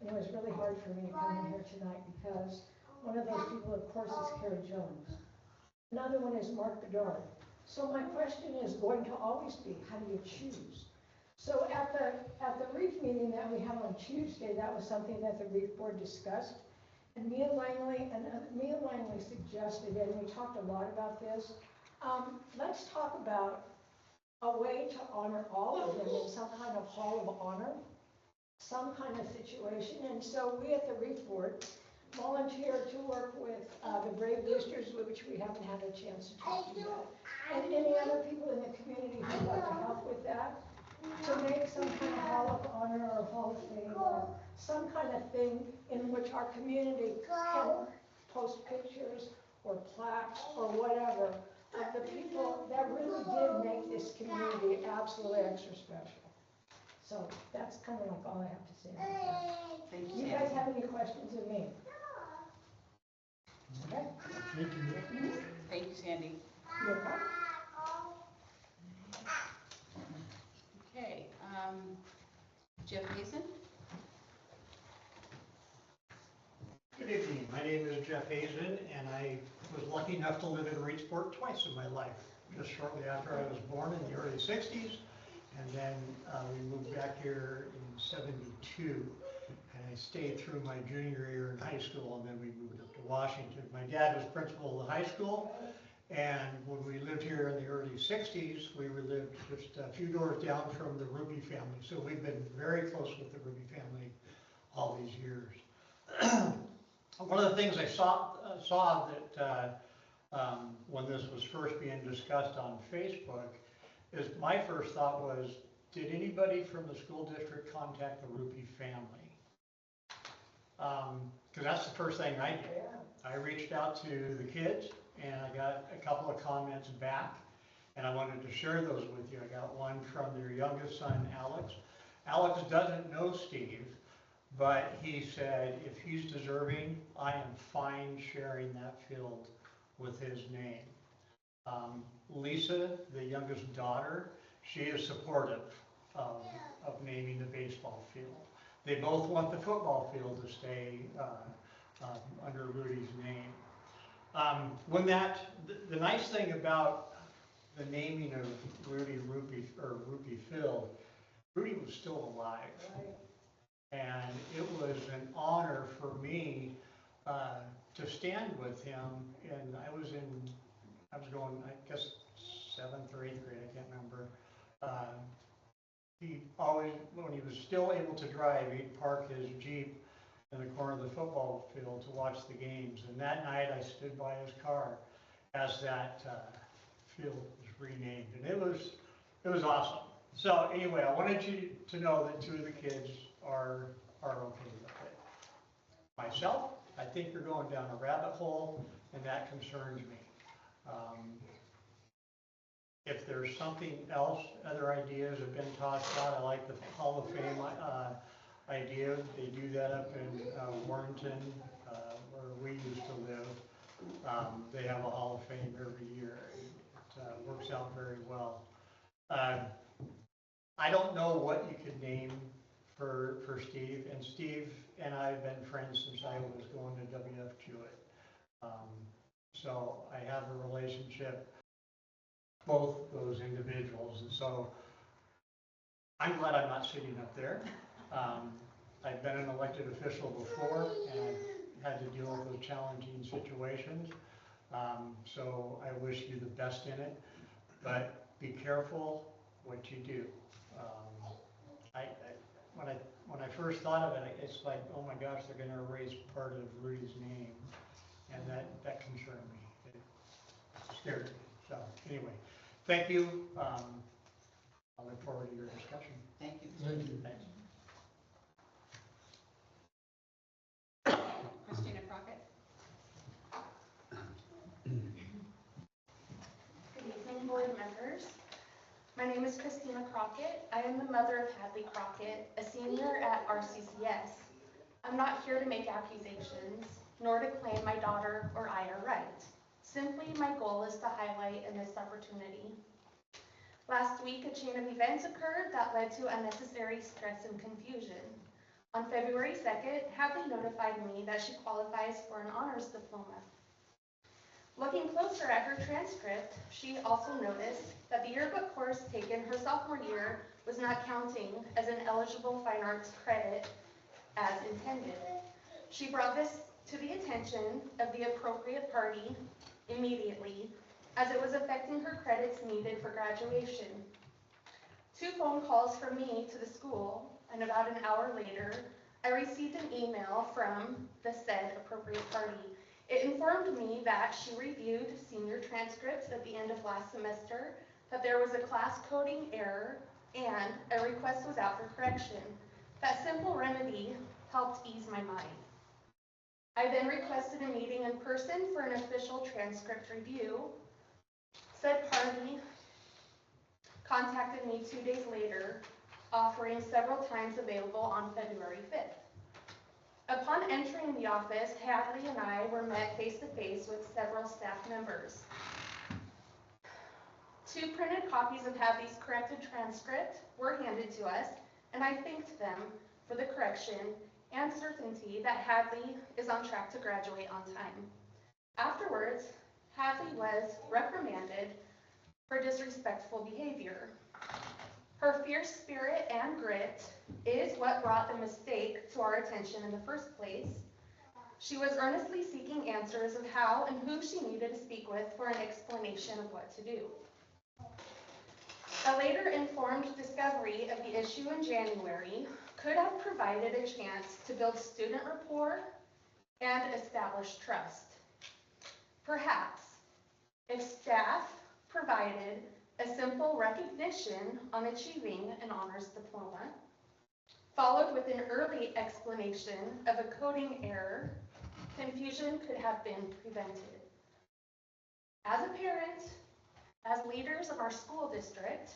And it was really hard for me to come in here tonight because one of those people, of course, is Carrie Jones. Another one is Mark Bedard. So my question is going to always be, how do you choose? So at the REEF meeting that we had on Tuesday, that was something that the REEF board discussed. And me and Langley suggested, and we talked a lot about this, let's talk about a way to honor all of them in some kind of hall of honor, some kind of situation. And so we at the REEF board volunteered to work with the Brave Boosters, which we haven't had a chance to talk to yet, and any other people in the community who'd like to help with that, to make some kind of hall of honor or hall of fame or some kind of thing in which our community can post pictures or plaques or whatever of the people that really did make this community absolutely extra special. So that's kind of like all I have to say about that. Thank Do you, you guys Sandy. have any questions of me? Okay. Thank you. Thank you, Sandy. You're welcome. Okay, Jeff Hazen? Good evening. My name is Jeff Hazen, and I was lucky enough to live in Reedsport twice in my life. Just shortly after I was born in the early 60s, and then we moved back here in 72, and I stayed through my junior year in high school, and then we moved up to Washington. My dad was principal of the high school, and when we lived here in the early 60s, we lived just a few doors down from the Ruby family, so we've been very close with the Ruby family all these years. One of the things I saw that when this was first being discussed on Facebook is my first thought was, did anybody from the school district contact the Ruby family? Because that's the first thing I did. I reached out to the kids and I got a couple of comments back, and I wanted to share those with you. I got one from their youngest son, Alex. Alex doesn't know Steve, but he said, if he's deserving, I am fine sharing that field with his name. Lisa, the youngest daughter, she is supportive of naming the baseball field. They both want the football field to stay under Rudy's name. The nice thing about the naming of Ruby Field, Rudy was still alive. And it was an honor for me to stand with him. And I was going, I guess, 7th or 8th grade, I can't remember. He always, when he was still able to drive, he'd park his Jeep in the corner of the football field to watch the games. And that night I stood by his car as that field was renamed. And it was awesome. So anyway, I wanted you to know that 2 of the kids are okay with it. Myself, I think you're going down a rabbit hole, and that concerns me. If there's something else, other ideas have been tossed out. I like the Hall of Fame idea. They do that up in Warrenton, where we used to live. They have a Hall of Fame every year. It works out very well. I don't know what you could name for Steve, and Steve and I have been friends since I was going to W.F. Jewett. So I have a relationship with both those individuals, and so I'm glad I'm not sitting up there. I've been an elected official before, and I've had to deal with those challenging situations. So I wish you the best in it, but be careful what you do. When I first thought of it, it's like, oh my gosh, they're going to erase part of Rudy's name, and that concerned me. It scared me. So anyway, thank you. I look forward to your discussion. Thank you. Thank you. Thanks. Commissioners. My name is Christina Crockett. I am the mother of Hadley Crockett, a senior at RCCS. I'm not here to make accusations, nor to claim my daughter or I are right. Simply, my goal is to highlight a missed opportunity. Last week, a chain of events occurred that led to unnecessary stress and confusion. On February 2nd, Hadley notified me that she qualifies for an honors diploma. Looking closer at her transcript, she also noticed that the yearbook course taken her sophomore year was not counting as an eligible fine arts credit as intended. She brought this to the attention of the appropriate party immediately, as it was affecting her credits needed for graduation. 2 phone calls from me to the school, and about an hour later, I received an email from the said appropriate party. It informed me that she reviewed senior transcripts at the end of last semester, that there was a class coding error, and a request was out for correction. That simple remedy helped ease my mind. I then requested a meeting in person for an official transcript review. Said party contacted me 2 days later, offering several times available on February 5th. Upon entering the office, Hadley and I were met face-to-face with several staff members. 2 printed copies of Hadley's corrected transcript were handed to us, and I thanked them for the correction and certainty that Hadley is on track to graduate on time. Afterwards, Hadley was reprimanded for disrespectful behavior. Her fierce spirit and grit is what brought the mistake to our attention in the first place. She was earnestly seeking answers of how and who she needed to speak with for an explanation of what to do. A later informed discovery of the issue in January could have provided a chance to build student rapport and establish trust. Perhaps, if staff provided a simple recognition on achieving an honors diploma, followed with an early explanation of a coding error, confusion could have been prevented. As a parent, as leaders of our school district,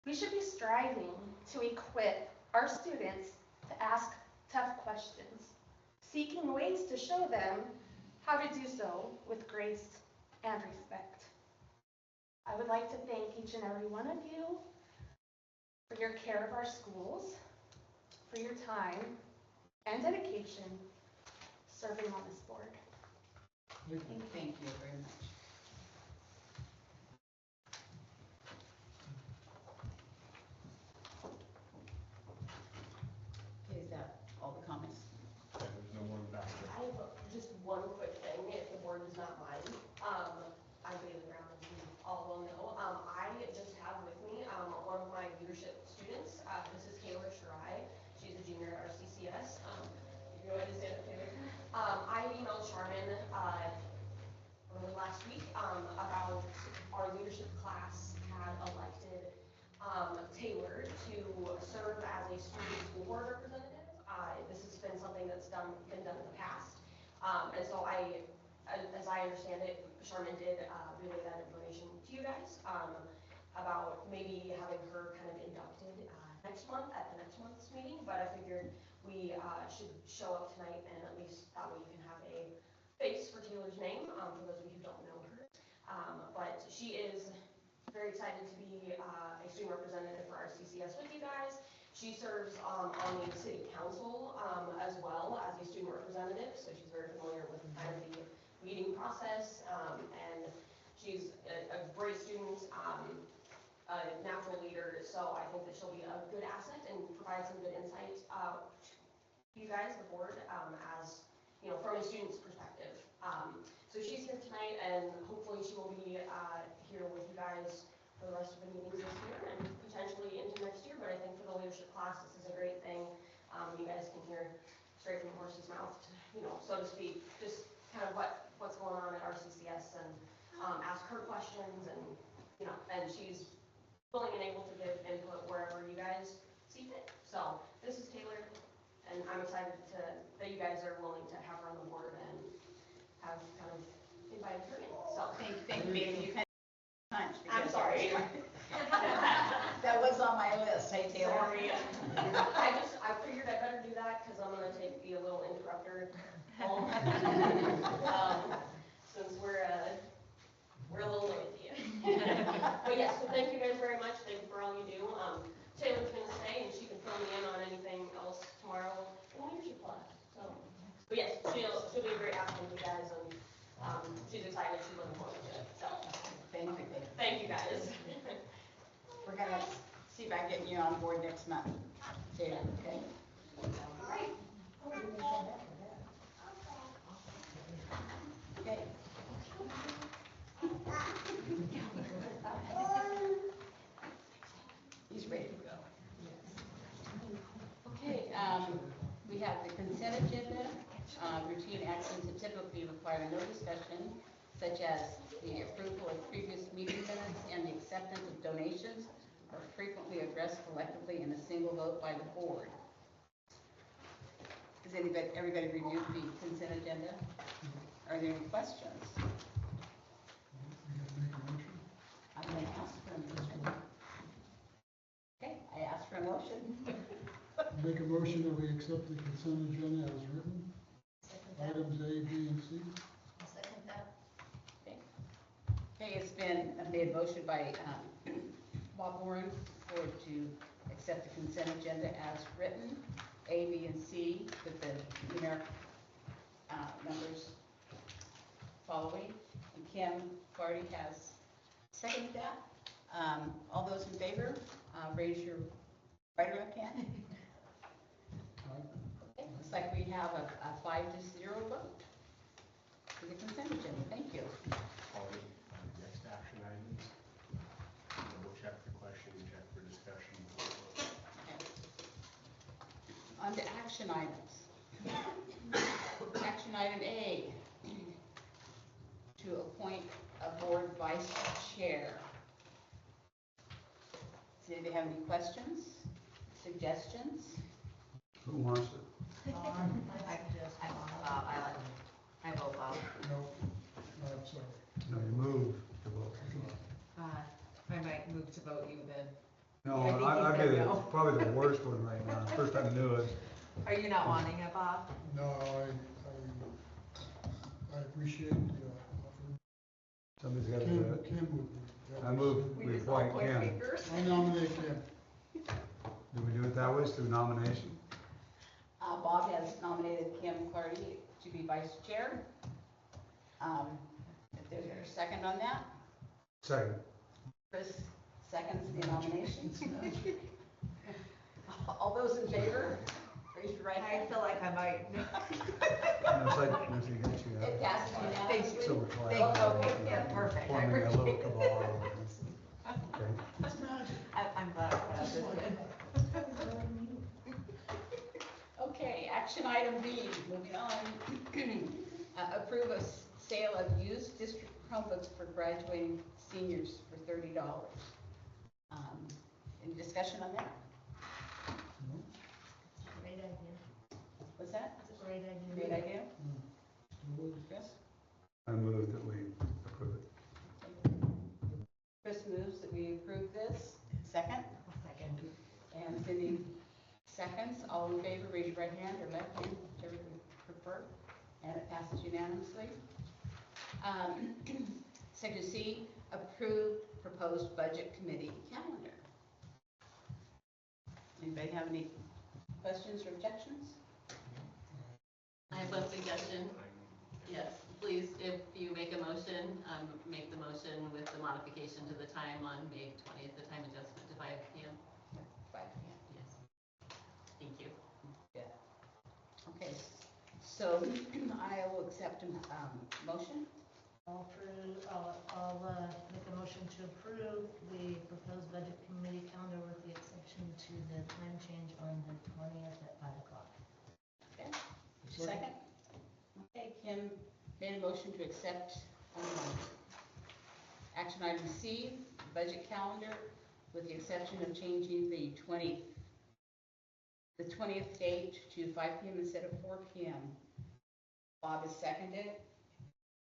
we should be striving to equip our students to ask tough questions, seeking ways to show them how to do so with grace and respect. I would like to thank each and every one of you for your care of our schools, for your time and dedication serving on this board. Thank you very much. Okay, is that all the comments? There's no more back there. I have just one quick thing, if the board does not mind. I'm Bailey Brown, as you all will know. I just have with me one of my leadership students. This is Kayla Shirai. She's a junior at RCCS. If you go ahead and stand up, Kayla. I emailed Charmin early last week about our leadership class had elected Taylor to serve as a student school board representative. This has been something that's been done in the past. And so as I understand it, Charmin did relay that information to you guys about maybe having her kind of inducted next month at the next month's meeting. But I figured we should show up tonight, and at least that way you can have a face for Taylor's name for those of you who don't know her. But she is very excited to be a student representative for RCCS with you guys. She serves on the city council as well as a student representative, so she's very familiar with kind of the meeting process, and she's a great student, a natural leader, so I think that she'll be a good asset and provide some good insight to you guys, the board, as, you know, from a student's perspective. So she's here tonight, and hopefully she will be here with you guys for the rest of the meetings this year and potentially into next year. But I think for the leadership class, this is a great thing. You guys can hear straight from the horse's mouth, you know, so to speak, just kind of what's going on at RCCS, and ask her questions, and you know, and she's willing and able to give input wherever you guys see fit. So this is Taylor, and I'm excited that you guys are willing to have her on the board and have kind of invited her in. So Thank you, Bailey. You kind of punched. I'm sorry. Hey, Taylor. Sorry. I figured I better do that because I'm gonna be a little interrupter home. Since we're a little noisy. But yes, so thank you guys very much. Thank you for all you do. Taylor's gonna stay and she can fill me in on anything else tomorrow in leadership class. So, but yes, she'll be a great asset to you guys and she's excited. She's looking forward to it. So, Thank you, Taylor. thank you guys. We're gonna see about getting you on board next month, Taylor, okay? All right. Okay. He's ready to go. Okay, we have the consent agenda. Routine actions that typically require no discussion, such as the approval of previous meeting minutes and the acceptance of donations, are frequently addressed collectively in a single vote by the board. Has everybody reviewed the consent agenda? Are there any questions? I'm going to ask for a motion. Okay, I ask for a motion. Make a motion that we accept the consent agenda as written, items A, B, and C. I'll second that. Okay, it's been made motion by Bob Warren to accept the consent agenda as written, A, B, and C, with the numeric numbers following. And Kim Clardy has seconded that. All those in favor, raise your right or left hand. Okay, looks like we have a 5-0 vote for the consent agenda. Thank you. Next action items. We'll check for question, check for discussion. On to action items. Action item A, to appoint a board vice chair. Does anybody have any questions, suggestions? Who wants it? I vote Bob. No, I'm sorry. No, you move to vote. I might move to vote you then. No, I think he I'd said be no. probably the worst one right now. First time I knew it. Are you not wanting it, Bob? No, I appreciate the offer. Somebody's got to do it. Kim would be. I move we appoint Kim. I nominate Kim. Do we do it that way, through nomination? Bob has nominated Kim Clardy to be vice chair. If there's a second on that, Second. Chris seconds the nomination. All those in favor, raise your right hand. I feel like I might. It's like, once you get you It passes unanimously. so we're quiet. Thank you. Okay, yeah, perfect. I Forming a little appreciate it. cabal. Okay. I'm glad I got this in. Okay, action item B, moving on. Approve a sale of used district Chromebooks for graduating seniors for $30. Any discussion on that? Great idea. What's that? It's a great idea. Great idea? Chris? I move that we approve it. Chris moves that we approve this. Second? Second. And Cindy seconds. All in favor, raise your right hand or left hand, whichever you prefer. And it passes unanimously. Section C, approve proposed budget committee calendar. Anybody have any questions or objections? I have one suggestion. Yes, please, if you make a motion, make the motion with the modification to the time on May 20th, the time adjustment to 5 p.m. 5 p.m. Yes. Thank you. Yeah. Okay, so I will accept a motion. I'll make a motion to approve the proposed budget committee calendar with the exception to the time change on the 20th at 5 o'clock. Okay, second? Okay, Kim made a motion to accept action item C, budget calendar, with the exception of changing the 20th date to 5 p.m. instead of 4 p.m. Bob has seconded.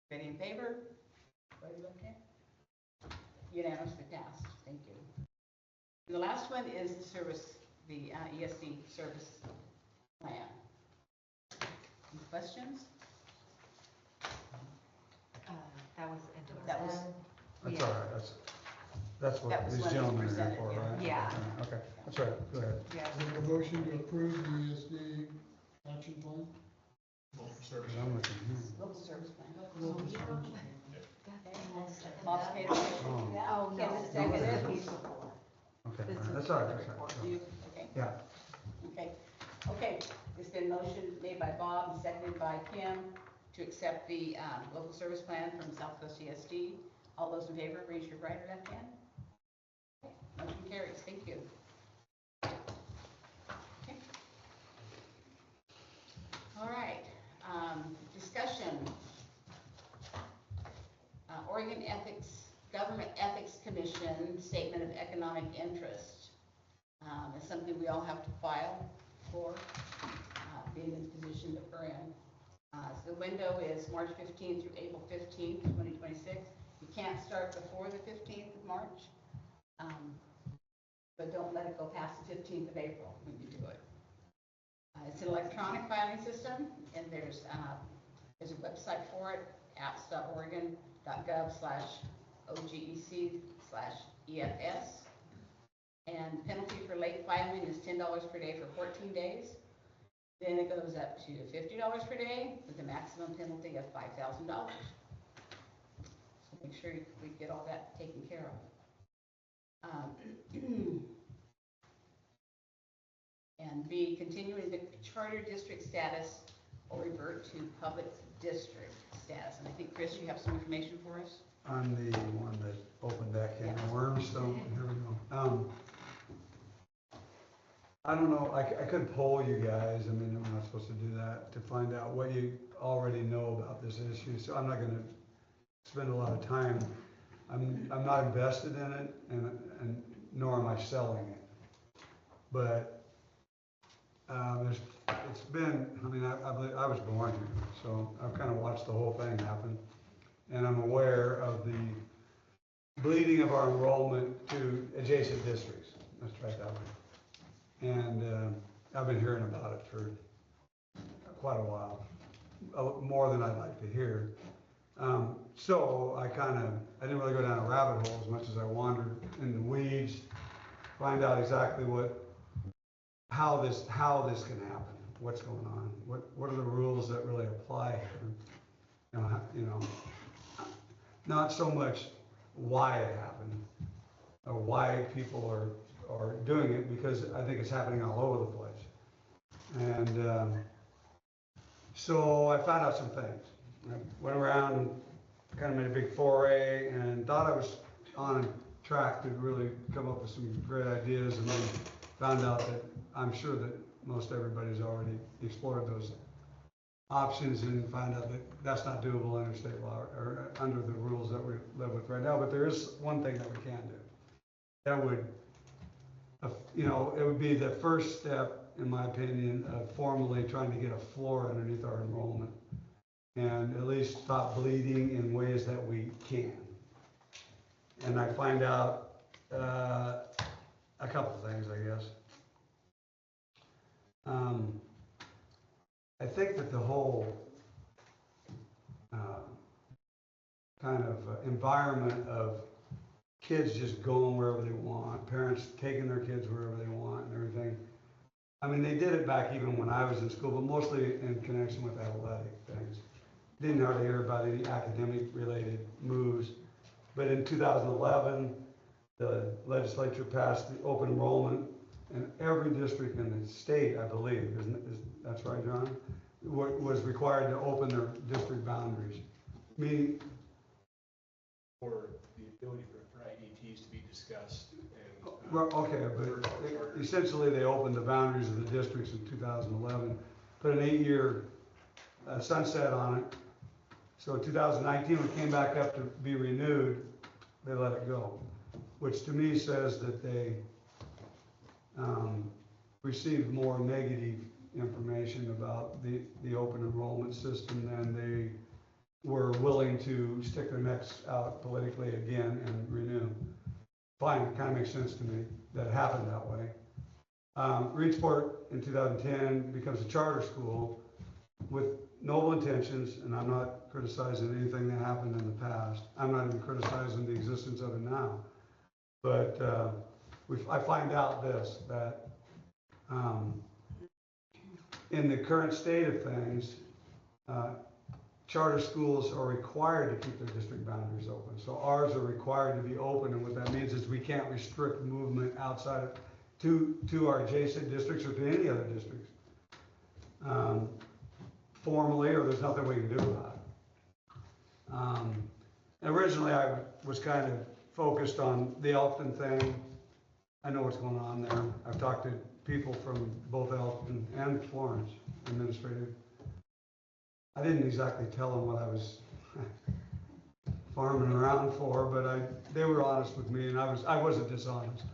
Ready in favor? Everybody okay? Unanimously passed. Thank you. The last one is the service, the ESD service plan. Any questions? That was That was, That's all right, that's That what was these when it was gentlemen are here presented, for, yeah. right? Yeah. Okay, that's right, go ahead. Make a motion to approve the ESD action plan? I'm looking here. local service plan. Local service plan. Bob's made a motion. Oh, Kim no. has seconded. Okay, all right, that's all right, You, okay, yeah. okay. Okay, it's been motion made by Bob and seconded by Kim to accept the local service plan from South Coast ESD. All those in favor, raise your right or left hand. Okay, motion carries, thank you. Okay. All right, discussion. Oregon Government Ethics Commission Statement of Economic Interest. It's something we all have to file for, being in the position that we're in. So the window is March 15th through April 15th, 2026. You can't start before the 15th of March, but don't let it go past the 15th of April when you do it. It's an electronic filing system, and there's a website for it, apps.oregon.gov/OGEC/EFS. And penalty for late filing is $10 per day for 14 days. Then it goes up to $50 per day with a maximum penalty of $5,000. So make sure we get all that taken care of. And B, continuing the charter district status or revert to public district status. And I think, Chris, you have some information for us? On the one that opened that can of worms, so here we go. I don't know, I could poll you guys, I mean, I'm not supposed to do that, to find out what you already know about this issue, so I'm not gonna spend a lot of time. I'm not invested in it, and nor am I selling it. But, it's been, I mean, I was born here, so I've kind of watched the whole thing happen. And I'm aware of the bleeding of our enrollment to adjacent districts, let's try it that way. And I've been hearing about it for quite a while, more than I'd like to hear. So I didn't really go down a rabbit hole as much as I wandered in the weeds, find out exactly how this can happen, what's going on, what are the rules that really apply here. You know, not so much why it happened or why people are doing it, because I think it's happening all over the place. And so I found out some things. I went around, kind of made a big foray, and thought I was on track to really come up with some great ideas, and then found out that I'm sure that most everybody's already explored those options and find out that that's not doable under state law or under the rules that we live with right now. But there is one thing that we can do. That would, you know, it would be the first step, in my opinion, of formally trying to get a floor underneath our enrollment and at least stop bleeding in ways that we can. And I find out a couple things, I guess. I think that the whole kind of environment of kids just going wherever they want, parents taking their kids wherever they want and everything. I mean, they did it back even when I was in school, but mostly in connection with athletic things. Didn't hardly hear about any academic related moves. But in 2011, the legislature passed the open enrollment, and every district in the state, I believe, that's right, John, was required to open their district boundaries. Meaning, for the ability for IDTs to be discussed and. well, okay, but essentially they opened the boundaries of the districts in 2011, put an 8-year sunset on it. So in 2019, when it came back up to be renewed, they let it go, which to me says that they received more negative information about the open enrollment system than they were willing to stick their necks out politically again and renew. fine, it kind of makes sense to me that it happened that way. Reedsport in 2010 becomes a charter school with noble intentions, and I'm not criticizing anything that happened in the past. I'm not even criticizing the existence of it now. But I find out this, that in the current state of things, charter schools are required to keep their district boundaries open. So ours are required to be open, and what that means is we can't restrict movement outside of, to our adjacent districts or to any other districts. Formally, or there's nothing we can do about it. Originally, I was kind of focused on the Elkton thing. I know what's going on there. I've talked to people from both Elkton and Florence, administrative. I didn't exactly tell them what I was farming around for, but they were honest with me, and I wasn't dishonest.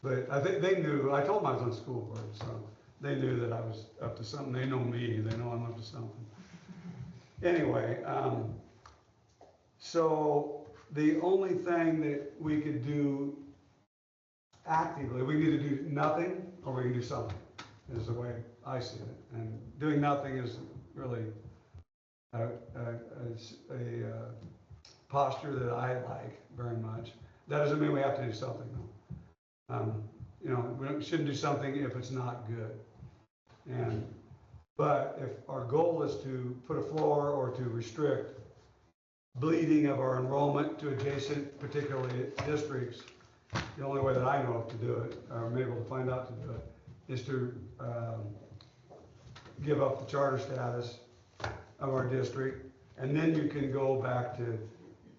But I think they knew. I told them I was on the school board, so they knew that I was up to something. They know me. They know I'm up to something. Anyway, so the only thing that we could do actively, we can either do nothing or we can do something, is the way I see it. And doing nothing is really a posture that I like very much. That doesn't mean we have to do something though. You know, we shouldn't do something if it's not good. But if our goal is to put a floor or to restrict bleeding of our enrollment to adjacent, particularly districts, the only way that I know of to do it, or I'm able to find out to do it, is to give up the charter status of our district, and then you can go back to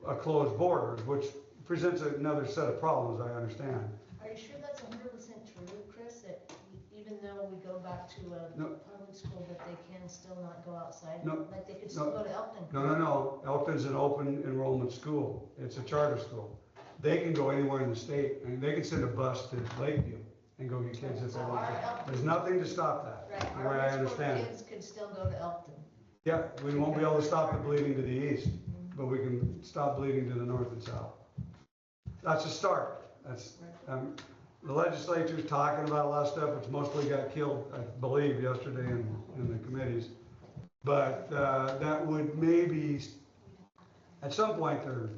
a closed borders, which presents another set of problems, I understand. Are you sure that's 100% true, Chris, that even though we go back to a public school, that they can still not go outside? No. Like they could still go to Elkton? No. Elkton's an open enrollment school. It's a charter school. They can go anywhere in the state, and they can send a bus to Lakeview and go get kids if they want to. There's nothing to stop that, Right, the way I understand it. kids could still go to Elkton. Yeah, we won't be able to stop the bleeding to the east, but we can stop bleeding to the north and south. That's a start. That's, the legislature's talking about a lot of stuff, which mostly got killed, I believe, yesterday in the committees. But that would maybe, at some point, they're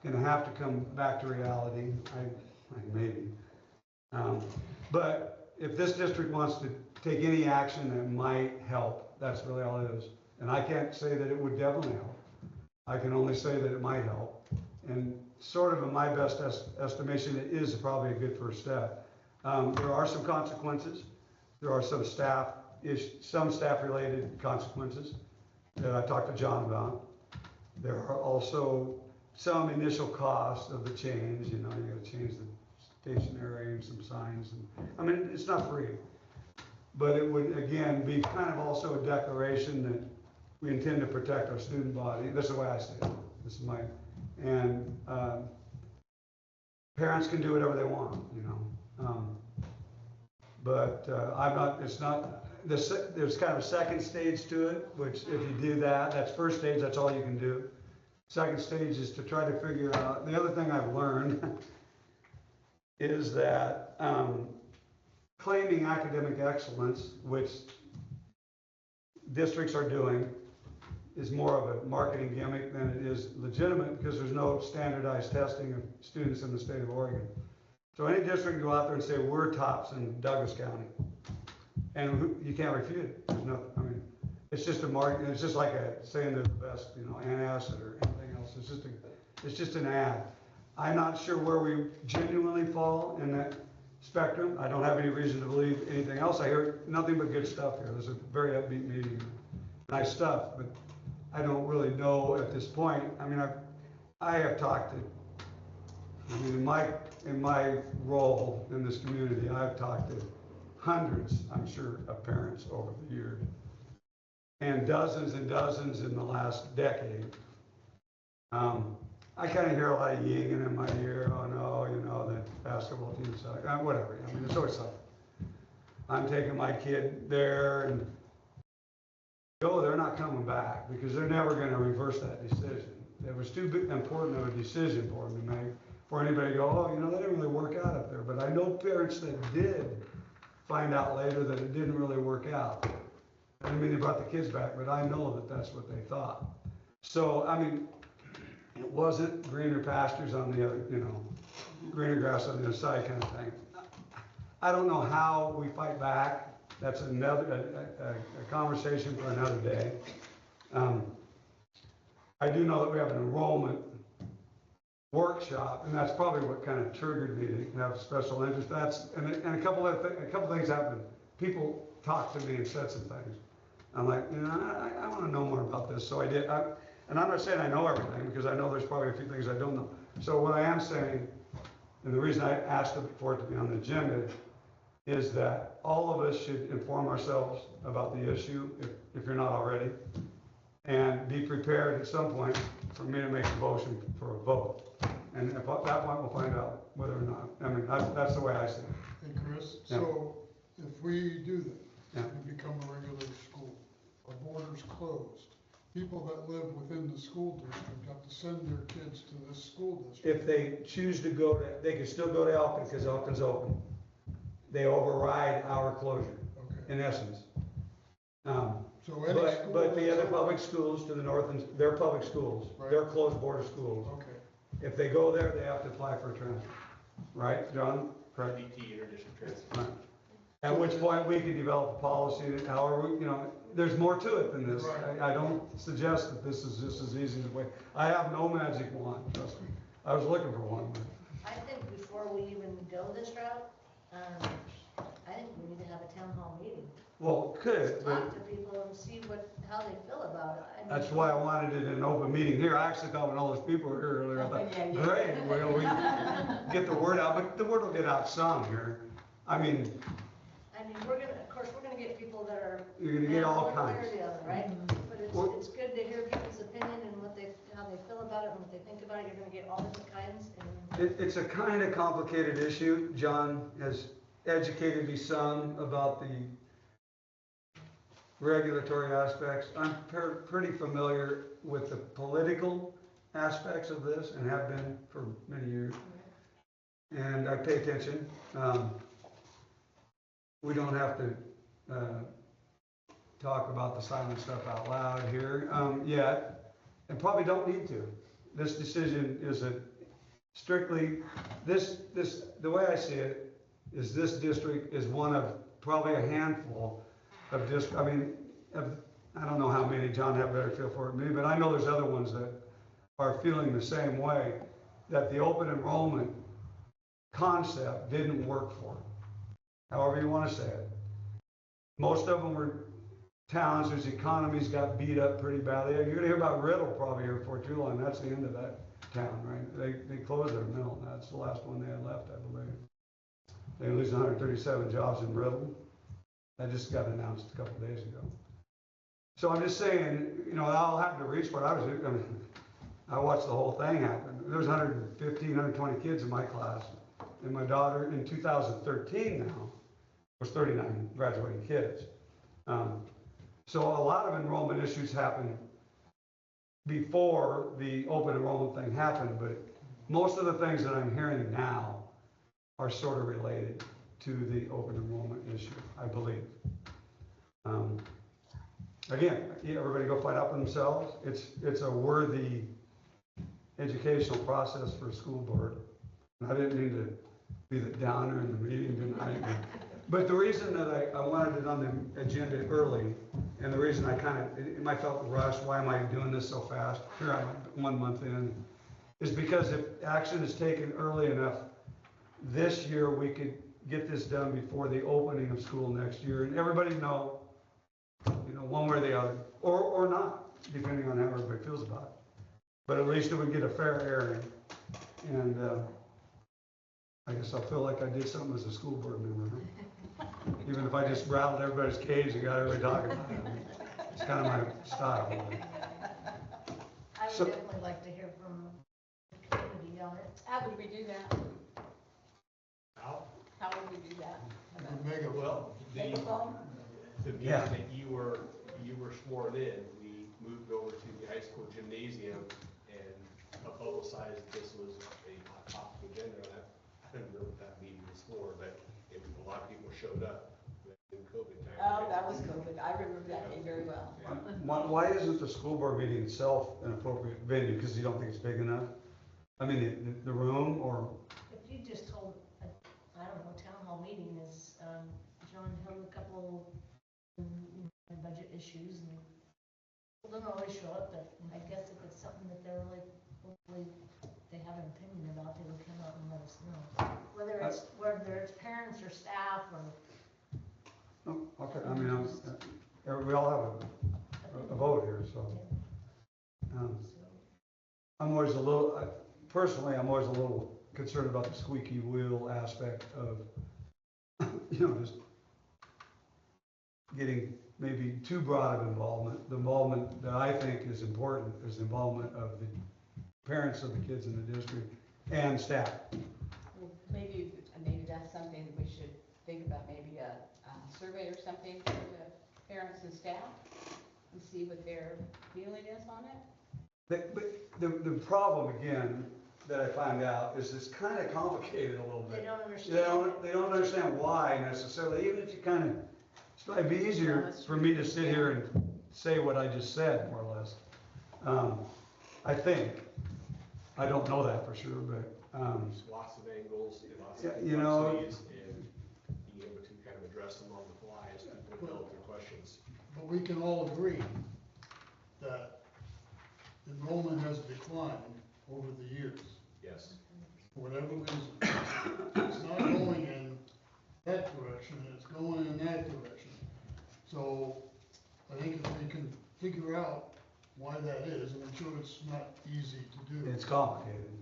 gonna have to come back to reality, maybe. But if this district wants to take any action that might help, that's really all it is. And I can't say that it would definitely help. I can only say that it might help. And sort of in my best estimation, it is probably a good first step. There are some consequences. There are some staff-related consequences that I talked to John about. There are also some initial costs of the change. You know, you got to change the stationery and some signs. I mean, it's not free. But it would, again, be kind of also a declaration that we intend to protect our student body. That's the way I see it. This is my, and parents can do whatever they want, you know. But I'm not, it's not, there's kind of a second stage to it, which if you do that, that's first stage, that's all you can do. Second stage is to try to figure out, the other thing I've learned is that claiming academic excellence, which districts are doing, is more of a marketing gimmick than it is legitimate, because there's no standardized testing of students in the state of Oregon. So any district can go out there and say, we're tops in Douglas County. And you can't refute it. There's nothing, I mean, it's just a market, it's just like saying they're the best, you know, antacid or anything else. It's just an ad. I'm not sure where we genuinely fall in that spectrum. I don't have any reason to believe anything else. I hear nothing but good stuff here. There's a very upbeat meeting, nice stuff, but I don't really know at this point. I mean, I have talked to, I mean, in my role in this community, I've talked to hundreds, I'm sure, of parents over the years, and dozens in the last decade. I kind of hear a lot of yinging in my ear. Oh no, you know, the basketball team sucks. Whatever. I mean, it's always something. I'm taking my kid there, and they're not coming back because they're never going to reverse that decision. It was too important of a decision for them to make. for anybody to go, oh, you know, that didn't really work out up there. But I know parents that did find out later that it didn't really work out. I mean, they brought the kids back, but I know that that's what they thought. So, I mean, it wasn't greener pastures on the other, you know, greener grass on the other side kind of thing. I don't know how we fight back. That's another, a conversation for another day. I do know that we have an enrollment workshop, and that's probably what kind of triggered me to have special interest. And a couple things happened. People talked to me and said some things. I'm like, you know, I want to know more about this. So I did. And I'm not saying I know everything, because I know there's probably a few things I don't know. So what I am saying, and the reason I asked for it to be on the agenda, is that all of us should inform ourselves about the issue, if you're not already, and be prepared at some point for me to make a motion for a vote. And at that point, we'll find out whether or not, I mean, that's the way I see it. Hey, Chris, Yeah. so if we do that, Yeah. and become a regular school, our borders closed, people that live within the school district have to send their kids to this school district. If they choose to go to, they can still go to Elkin, because Elkin's open. They override our closure, in essence. So any school But the that's other open- public schools to the north, and they're public schools, Right. they're closed border schools. Okay. If they go there, they have to apply for a transfer. Right, John? Correct? DT interdistrict transfer. Right. At which point, we could develop a policy that however, you know, there's more to it than this. Right. I don't suggest that this is just as easy as way. I have no magic wand, trust me. I was looking for one, but I think before we even go this route, I think we need to have a town hall meeting. well, could, but Talk to people and see how they feel about it. I mean, that's why I wanted it in an open meeting here. I actually thought when all those people were here earlier, I thought, great, well, we get the word out, but the word will get out some here. I mean, of course, we're gonna get people that are. you're gonna get all one way or kinds. the other, right? But Well- it's good to hear people's opinion and how they feel about it and what they think about it. You're gonna get all different kinds and. It's a kind of complicated issue. John has educated me some about the regulatory aspects. I'm pretty familiar with the political aspects of this and have been for many years. And I pay attention. We don't have to talk about the silent stuff out loud here yet, and probably don't need to. This decision isn't strictly, the way I see it, is this district is one of probably a handful of I don't know how many, John have a better feel for it than me, but I know there's other ones that are feeling the same way, that the open enrollment concept didn't work for them, however you want to say it. Most of them were towns whose economies got beat up pretty badly. You're gonna hear about Riddle probably here before too long. That's the end of that town, right? They closed their mill. That's the last one they had left, I believe. They lose 137 jobs in Riddle. That just got announced a couple days ago. So I'm just saying, you know, I'll have to reach for it. I watched the whole thing happen. There was 115, 120 kids in my class. And my daughter, in 2013 now, was 39 graduating kids. So a lot of enrollment issues happened before the open enrollment thing happened, but most of the things that I'm hearing now are sort of related to the open enrollment issue, I believe. Again, everybody go find out for themselves. It's a worthy educational process for a school board. And I didn't mean to be the downer in the meeting tonight. But the reason that I wanted it on the agenda early, and the reason it might felt rushed, why am I doing this so fast? Here I am 1 month in, is because if action is taken early enough, this year we could get this done before the opening of school next year, and everybody know, one way or the other, or not, depending on how everybody feels about it. But at least it would get a fair airing, and I guess I'll feel like I did something as a school board member, huh? Even if I just rattled everybody's cage and got everybody talking about it. It's kind of my style. I So- would definitely like to hear from the community on it. How would we do that? How would we do that? Well, Megaphone? the meeting Yeah. that you were sworn in, we moved over to the high school gymnasium and publicized this was a hot topic showed up in COVID time. Oh, that was COVID, I remember that day very well. Why isn't the school board meeting itself an appropriate venue? Because you don't think it's big enough? I mean, the room, or, If you just hold, I don't know, town hall meeting is, John held a couple, budget issues and people don't always show up, but I guess if it's something that they're really, hopefully, they have an opinion about, they will come out and let us know. Whether it's parents or staff or. oh, okay, I mean, we all have a vote here, so. I'm always a little, personally, I'm always a little concerned about the squeaky wheel aspect of, just getting maybe too broad of involvement. The involvement that I think is important is the involvement of the parents of the kids in the district and staff. Well, maybe that's something that we should think about, maybe a survey or something for the parents and staff and see what their feeling is on it. But the problem, again, that I find out is it's kind of complicated a little bit. They don't understand. They don't understand why necessarily, even if you kind of, it might be easier for me to sit here and say what I just said, more or less. I think, I don't know that for sure, but, There's lots of angles, lots of Yeah, you know- complexities, and being able to kind of address them on the fly as people develop their questions. But we can all agree that enrollment has declined over the years. Yes. For whatever reason. It's not going in that direction, it's going in that direction. So I think if we can figure out why that is, and I'm sure it's not easy to do. it's complicated.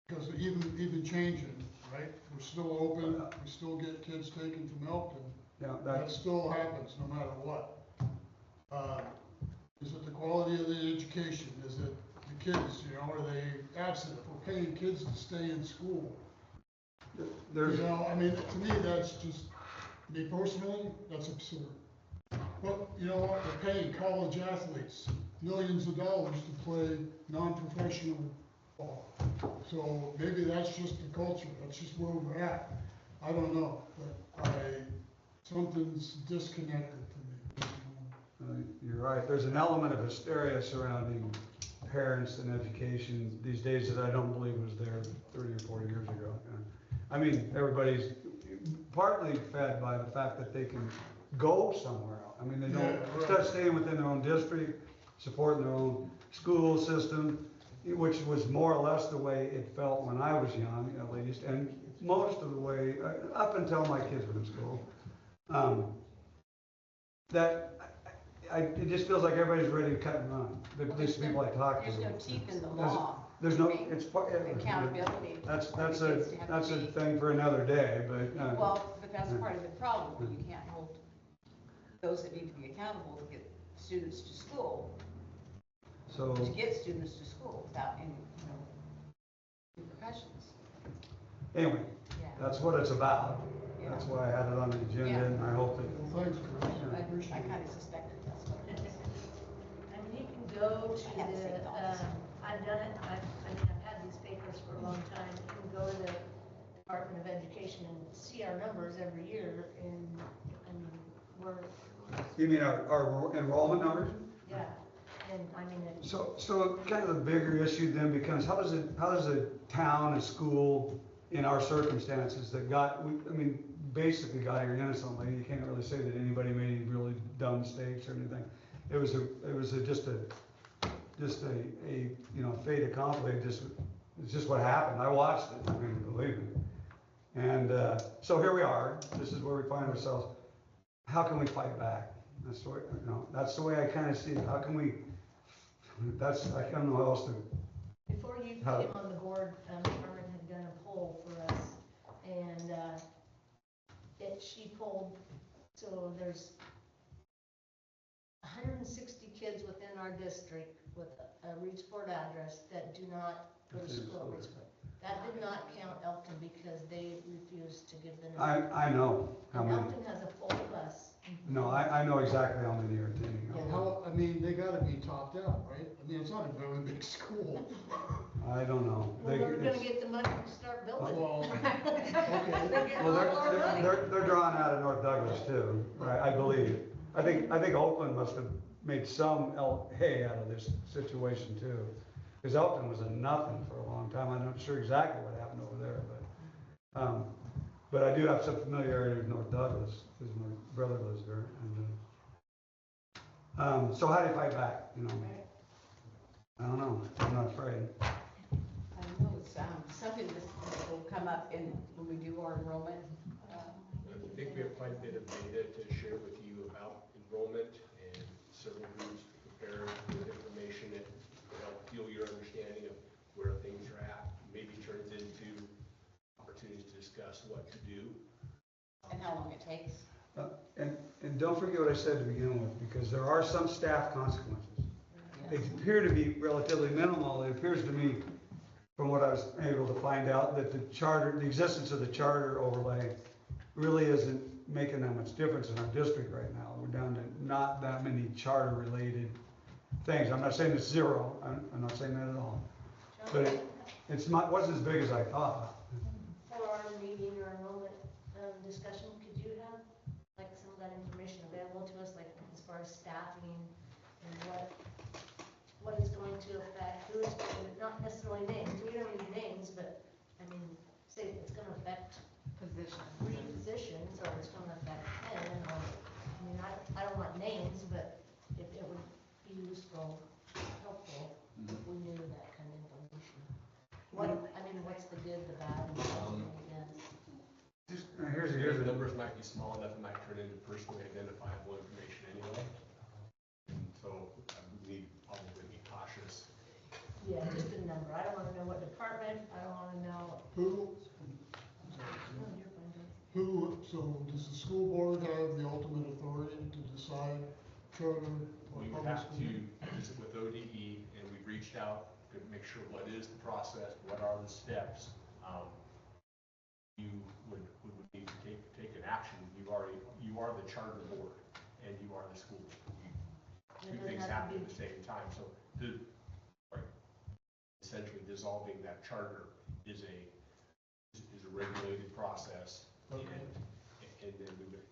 Because even changing, right, we're still open, we still get kids taken from Elkton. Yeah, That still happens no matter what. Is it the quality of the education? Is it the kids, are they absent? If we're paying kids to stay in school. There's, I mean, to me, that's just, me personally, that's absurd. But, you know what, we're paying college athletes millions of dollars to play non-professional ball. So maybe that's just the culture, that's just where we're at. I don't know, but something's disconnected to me. you're right, there's an element of hysteria surrounding parents and education these days that I don't believe was there 30 or 40 years ago. I mean, everybody's partly fed by the fact that they can go somewhere else. I mean, they don't, instead of staying within their own district, supporting their own school system, which was more or less the way it felt when I was young, at least, and most of the way, up until my kids were in school. It just feels like everybody's ready to cut and run. At least the people I talk to. There's no teeth in the law. There's no, it's part. Accountability. That's for the a kids to have to be- thing for another day, but. Well, but that's part of the problem, where you can't hold those that need to be accountable to get students to school, So, to get students to school without any, repercussions. anyway, Yeah. that's what it's about. Yeah. That's why I had it on the agenda, and I hope that. Well, thanks, Chris, I I appreciate it. kind of suspected that's what it is. I mean, you can go to I had the same the, thoughts. I've done it, I've had these papers for a long time. You can go to the Department of Education and see our numbers every year, and, I mean, we're, You mean our enrollment numbers? yeah, and I mean, So kind of the bigger issue then becomes, how does a town, a school, in our circumstances that basically got here innocently, you can't really say that anybody made any really dumb mistakes or anything. It was just a fait accompli, it's just what happened. I watched it, I mean, believe me. And so here we are, this is where we find ourselves. How can we fight back? That's the way I kind of see it. How can we, I don't know how else to. before you came on the board, Carmen had done a poll for us, and, she polled, so there's 160 kids within our district with a Reedsport address that do not go to school at Reedsport. That did not count Elkton because they refused to give them. I know how And many. Elkton has a full bus. No, I know exactly how many are attending. Well, I mean, they gotta be topped out, right? I mean, it's not a very big school. I don't know. Well, they're gonna get the money to start building. Well, okay. They're getting Well, a lot more money. they're drawing out of North Douglas too, I believe. I think Oakland must have made some hay out of this situation too. Because Elkton was a nothing for a long time. I'm not sure exactly what happened over there, but I do have some familiarity with North Douglas because my brother lives there. And so how do you fight back? You know, I don't know. I'm not afraid. I know it's, something that will come up when we do our enrollment. I think we have quite a bit of data to share with you about enrollment and several groups prepared with information that will help fuel your understanding of where things are at. Maybe turns into opportunities to discuss what to do. And how long it takes. And don't forget what I said to begin with, because there are some staff consequences. They appear to be relatively minimal. It appears to me, from what I was able to find out, that the existence of the charter overlay really isn't making that much difference in our district right now. We're down to not that many charter-related things. I'm not saying it's zero. I'm not saying that at all. But wasn't as big as I thought. For our meeting or enrollment discussion, could you have like some of that information available to us, like as far as staffing and what it's going to affect, who it's going to, not necessarily names, we don't need names, but I mean, say it's gonna affect three positions, or it's gonna affect 10, or, I mean, I don't want names, but if it would be useful, helpful, if we knew that kind of information. What's the good, the bad, and the against? Here's The numbers might be small enough, it might turn into personally identifiable information anyway. And so we need to probably be cautious. Yeah, just a number. I don't wanna know what department, I don't wanna know. So does the school board have the ultimate authority to decide charter or We would public have school? to visit with ODE, and we've reached out to make sure what is the process, what are the steps. You would need to take an action. You are the charter board, and you are the school. Two things happen at the same time, so essentially dissolving that charter is a regulated process. And then we would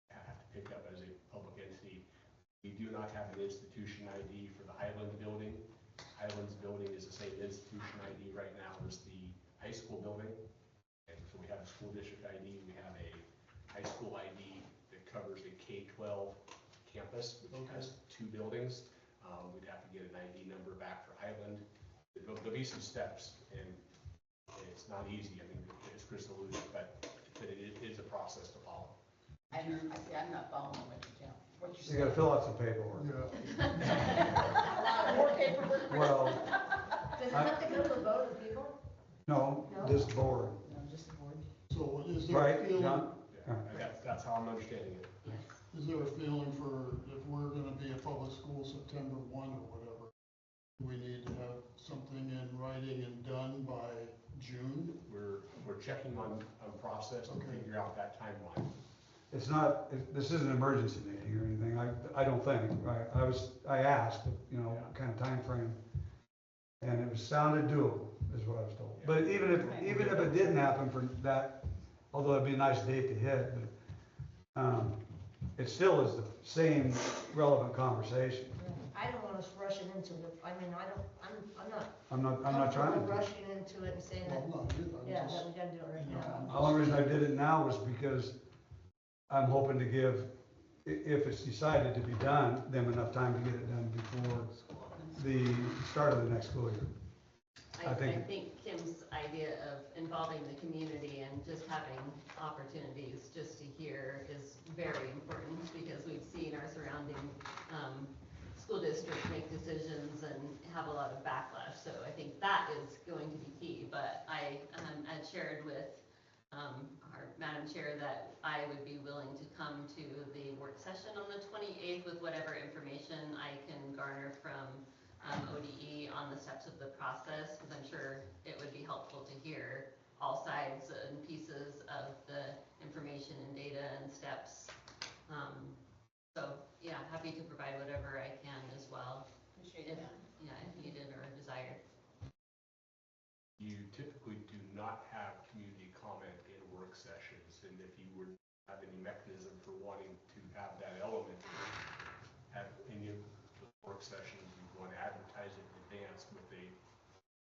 have to pick up as a public entity. We do not have an institution ID for the Highlands building. Highlands building is the same institution ID right now as the high school building. And so we have a school district ID, we have a high school ID that covers a K-12 campus, which has 2 buildings. We'd have to get an ID number back for Highland. There'll be some steps, and it's not easy. I mean, as Chris alluded, but it is a process to follow. I'm not following what you're saying. You gotta fill out some paperwork. More paperwork. Well, Does it have to go to a vote of people? no, this board. No, just the board. So is there a Right, feeling, John? That's how I'm understanding it. is there a feeling for if we're gonna be a public school September 1 or whatever, we need to have something in writing and done by June? We're checking on process to figure out that timeline. It's not, this isn't an emergency meeting or anything, I don't think. I asked, you know, what kind of time frame, and it sounded doable, is what I was told. But even if it didn't happen for that, although it'd be a nice date to hit, but, it still is the same relevant conversation. I don't want us rushing into it. I mean, I'm not trying comfortable to. rushing into it and saying that, Well, no, yeah, that we gotta do it right now. The only reason I did it now was because I'm hoping to give, if it's decided to be done, them enough time to get it done before the start of the next school year. I think Kim's idea of involving the community and just having opportunities just to hear is very important, because we've seen our surrounding school districts make decisions and have a lot of backlash. So I think that is going to be key. But I had shared with our Madam Chair that I would be willing to come to the work session on the 28th with whatever information I can garner from ODE on the steps of the process, because I'm sure it would be helpful to hear all sides and pieces of the information and data and steps. So yeah, happy to provide whatever I can as well. Appreciate that. Yeah, if needed or desired. You typically do not have community comment in work sessions, and if you were to have any mechanism for wanting to have that element at any of the work sessions, you want to advertise it in advance with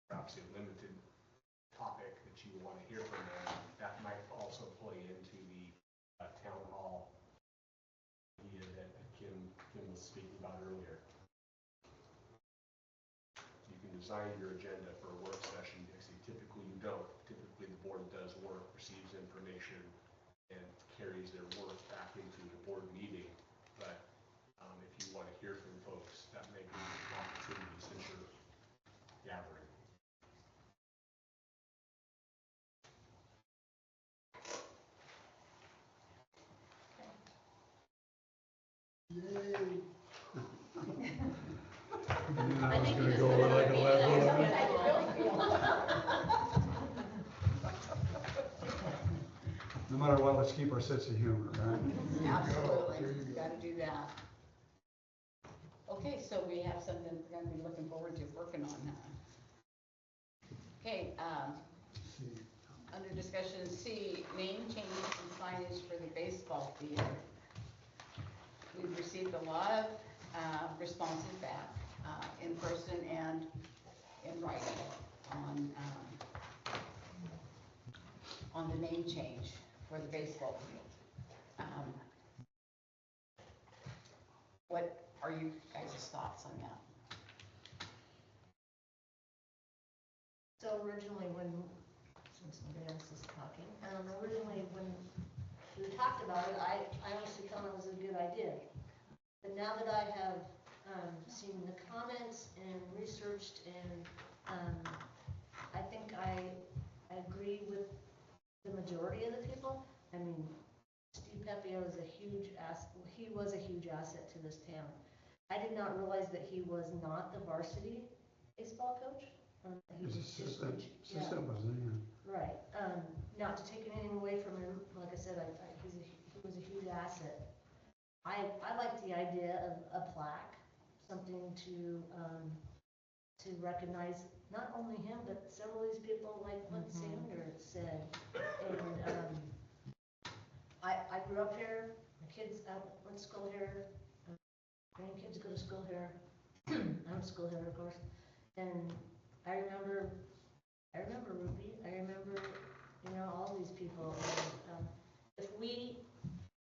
perhaps a limited topic that you want to hear from them. That might also play into the town hall idea that Kim was speaking about earlier. You can design your agenda for a work session. Actually, typically you don't. Typically the board does work, receives information, and carries their work back into the board meeting. But if you want to hear from folks, that may be an opportunity since you're gathering. Yay. I was gonna go over like a lead balloon. No matter what, let's keep our sense of humor, right? Absolutely, gotta do that. Okay, so we have something we're gonna be looking forward to working on, huh? Okay, under discussion C, name changes and signage for the baseball field. We've received a lot of responses back, in person and in writing on the name change for the baseball field. What are you guys' thoughts on that? So originally when, since nobody else is talking, originally when we talked about it, I honestly thought it was a good idea. But now that I have seen the comments and researched and I think I agree with the majority of the people. I mean, Steve Pepia was a huge asset to this town. I did not realize that he was not the varsity baseball coach. His assistant was there. Right. Not to take anything away from him, like I said, he was a huge asset. I like the idea of a plaque, something to recognize not only him, but several of these people, like what Sandra said. And I grew up here, my kids went to school here, grandkids go to school here. I went to school here, of course. And I remember Ruby, I remember, all these people. And,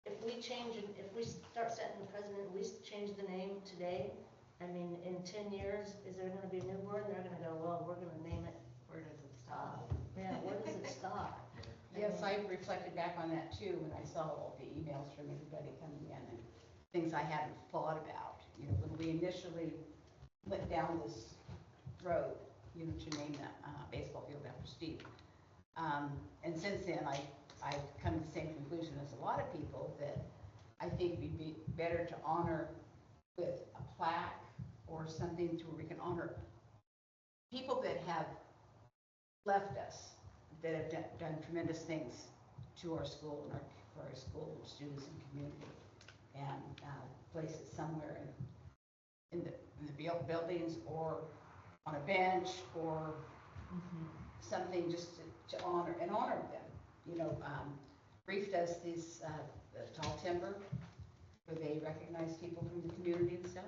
if we change, and if we start setting the precedent, we change the name today, I mean, in 10 years, is there gonna be a new board? They're gonna go, well, we're gonna name it. Where does it stop? Yeah, where does it stop? Yes, I reflected back on that too when I saw all the emails from everybody coming in and things I hadn't thought about. When we initially went down this road, to name that baseball field after Steve. And since then, I've come to the same conclusion as a lot of people that I think it'd be better to honor with a plaque or something to where we can honor people that have left us, that have done tremendous things to our school and for our school students and community, and place it somewhere in the buildings or on a bench or something just to honor them. Reef does these tall timber where they recognize people from the community and stuff,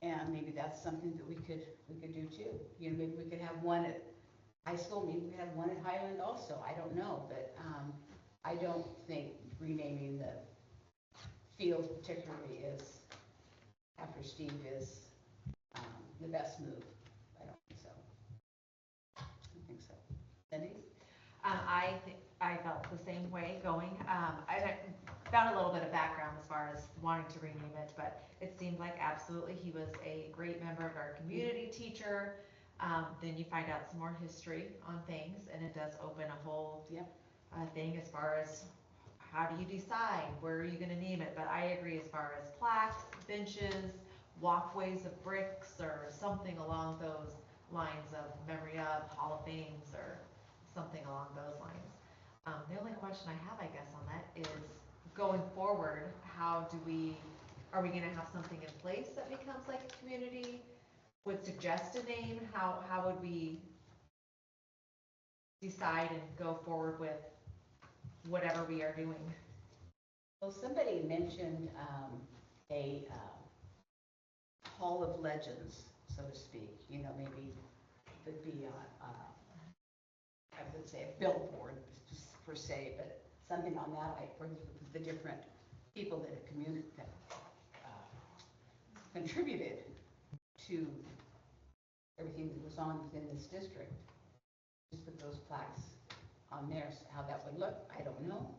and maybe that's something that we could do too. Maybe we could have one at high school, maybe we could have one at Highland also. I don't know, but I don't think renaming the field particularly is after Steve is the best move. I don't think so. Cindy? I felt the same way going. I found a little bit of background as far as wanting to rename it, but it seemed like absolutely he was a great member of our community, teacher. Then you find out some more history on things, and it does open a whole thing as far as how do you decide where are you going to name it. But I agree as far as plaques, benches, walkways of bricks, or something along those lines of memory of Hall of Fames or something along those lines. The only question I have, I guess, on that is going forward, are we going to have something in place that becomes like a community would suggest a name, how would we decide and go forward with whatever we are doing? Well, somebody mentioned a Hall of Legends, so to speak. You know, maybe would be I would say a billboard per se, but something on that for the different people that have contributed to everything that was on within this district. Just put those plaques on there. So how that would look, I don't know.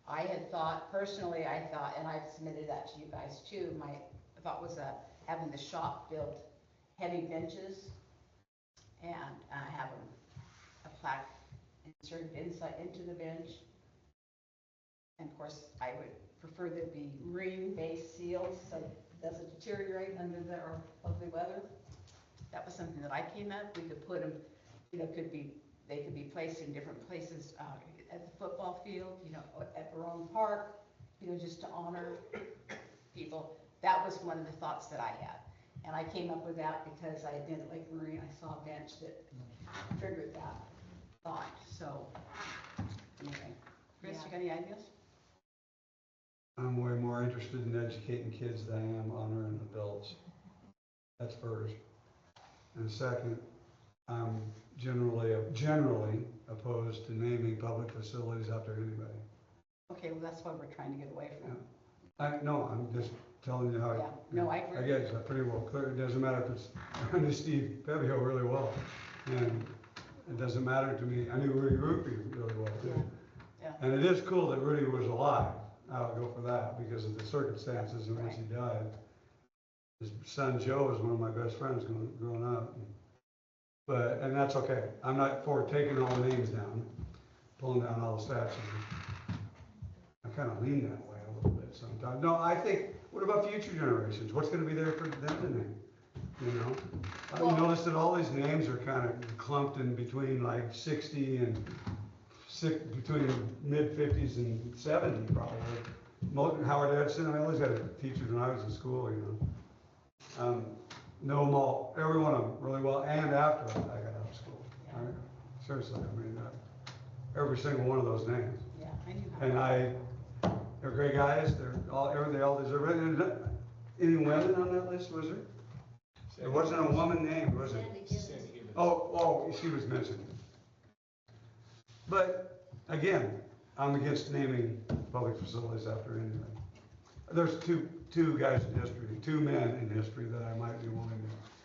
I had thought, personally, and I've submitted that to you guys too, my thought was having the shop build heavy benches and have a plaque inserted into the bench. And of course, I would prefer there be marine-based seals so it doesn't deteriorate under the lovely weather. That was something that I came up. We could put them, you know, they could be placed in different places at the football field, you know, at Barone Park, you know, just to honor people. That was one of the thoughts that I had. And I came up with that because I had been at Lake Marine. I saw a bench that triggered that thought. So, anyway, Chris, you got any ideas? I'm way more interested in educating kids than I am honoring adults. That's first. And second, I'm generally opposed to naming public facilities after anybody. Okay, well, that's what we're trying to get away from. I'm just telling you how. Yeah, no, I agree. I guess that's pretty well clear. It doesn't matter if it's, I knew Steve Pebio really well, and it doesn't matter to me. I knew Rudy Rupie really well too. Yeah. And it is cool that Rudy was alive. I'll go for that because of the circumstances in which he died. His son Joe was one of my best friends growing up. And that's okay. I'm not for taking all the names down, pulling down all the statues. I kind of lean that way a little bit sometimes. No, I think, what about future generations? What's going to be there for them to name? You know? I noticed that all these names are kind of clumped in between like 60 and between mid 50s and 70 probably. Howard Edson, I always had teachers when I was in school, you know. Know them all, every one of them really well, and after I got out of school. Right? Seriously, I mean, every single one of those names. Yeah, I knew. And they're great guys. They all deserve it. And any women on that list, was there? There wasn't a woman named, was it? Oh, she was mentioned. But again, I'm against naming public facilities after anybody. There's two guys in history, two men in history that I might be willing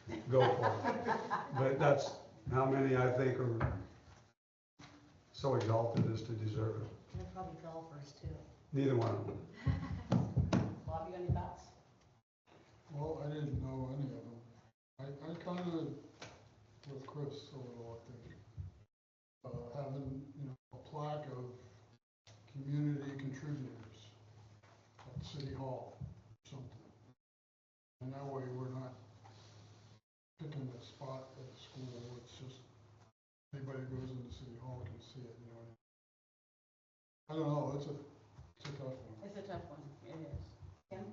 to go for. But that's how many I think are so exalted as to deserve it. They're probably golfers too. Neither one of them. Bob, you got any thoughts? Well, I didn't know any of them. I kind of with Chris a little, I think. Having, you know, a plaque of community contributors at City Hall, something. And that way we're not picking a spot at the school. It's just anybody who goes into City Hall can see it, you know. I don't know, it's a tough one. It's a tough one, it is. Kim?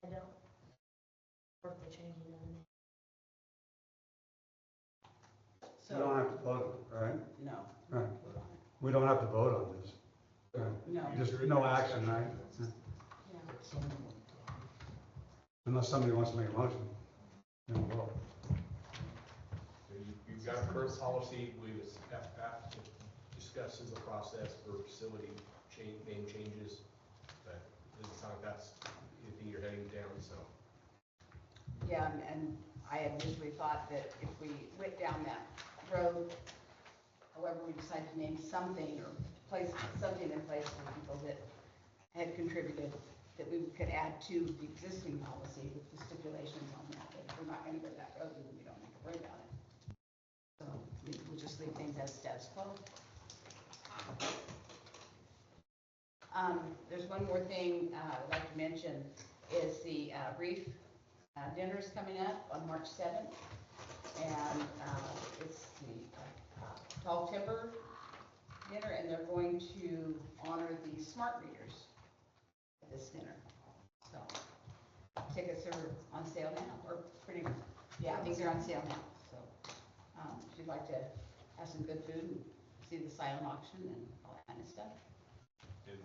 I don't work the changing of the name. We don't have to vote, right? No. Right. We don't have to vote on this. Right. No. Just no action, right? Yeah. Unless somebody wants to make a motion. Then we'll vote. So you've got a current policy, we have to discuss as a process for facility name changes, but it doesn't sound like that's anything you're heading down, so. Yeah, and I had initially thought that if we went down that road, however we decide to name something or place something in place for people that had contributed, that we could add to the existing policy with the stipulations on that. But if we're not going to go that road, then we don't need to worry about it. So we'll just leave things as status quo. There's one more thing I'd like to mention is the Reef dinner is coming up on March 7th. And it's the Tall Timber dinner, and they're going to honor the smart readers at this dinner. So, tickets are on sale now, or pretty much, yeah, I think they're on sale now, so. If you'd like to have some good food and see the silent auction and all that kind of stuff. And